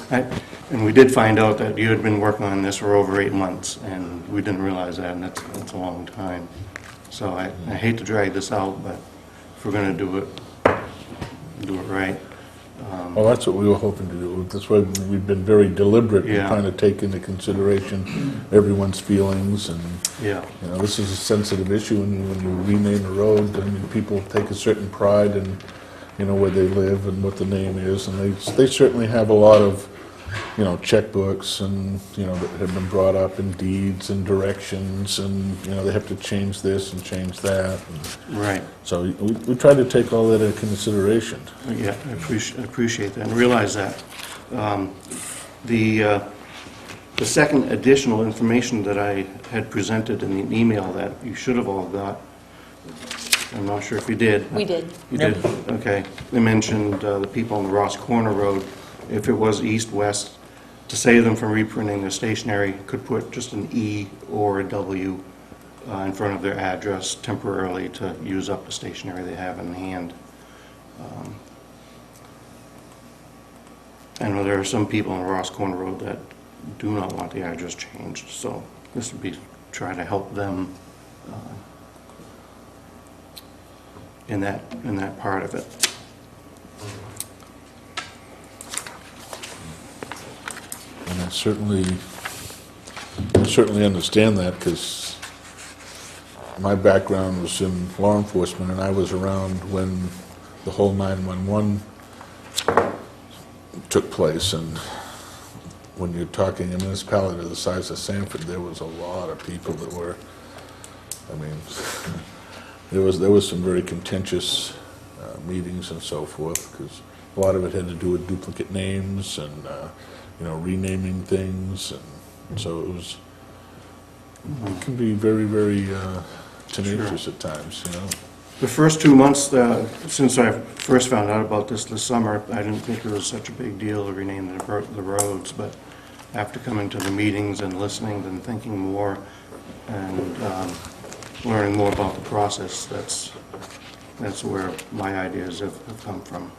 Okay. And we did find out that you had been working on this for over 8 months, and we didn't realize that, and that's a long time. So I hate to drag this out, but if we're going to do it right. Well, that's what we were hoping to do. That's why we've been very deliberate in Yeah. trying to take into consideration everyone's feelings, and, Yeah. you know, this is a sensitive issue, and when you rename a road, I mean, people take a certain pride in, you know, where they live and what the name is, and they certainly have a lot of, you know, checkbooks and, you know, that have been brought up in deeds and directions, and, you know, they have to change this and change that. And Right. so we try to take all that into consideration. Yeah, I appreciate that and realize that. The second additional information that I had presented in the email that you should have all got, I'm not sure if you did. We did. You did? Okay. They mentioned the people on the Ross Corner Road, if it was east-west, to save them from reprinting their stationery, could put just an E or a W in front of their address temporarily to use up the stationery they have in hand. I know there are some people on Ross Corner Road that do not want the address changed, so this would be try to help them in that part of it. And I certainly understand that, because my background was in law enforcement, and I was around when the whole 911 took place, and when you're talking a municipality the size of Sanford, there was a lot of people that were, I mean, there was some very contentious meetings and so forth, because a lot of it had to do with duplicate names and you know, renaming things, and so it can be very, very tenacious at times, you know. The first 2 months, since I first found out about this summer, I didn't think it was such a big deal to rename the roads, but after coming to the meetings and listening and thinking more and learning more about the process, that's where my ideas have come from.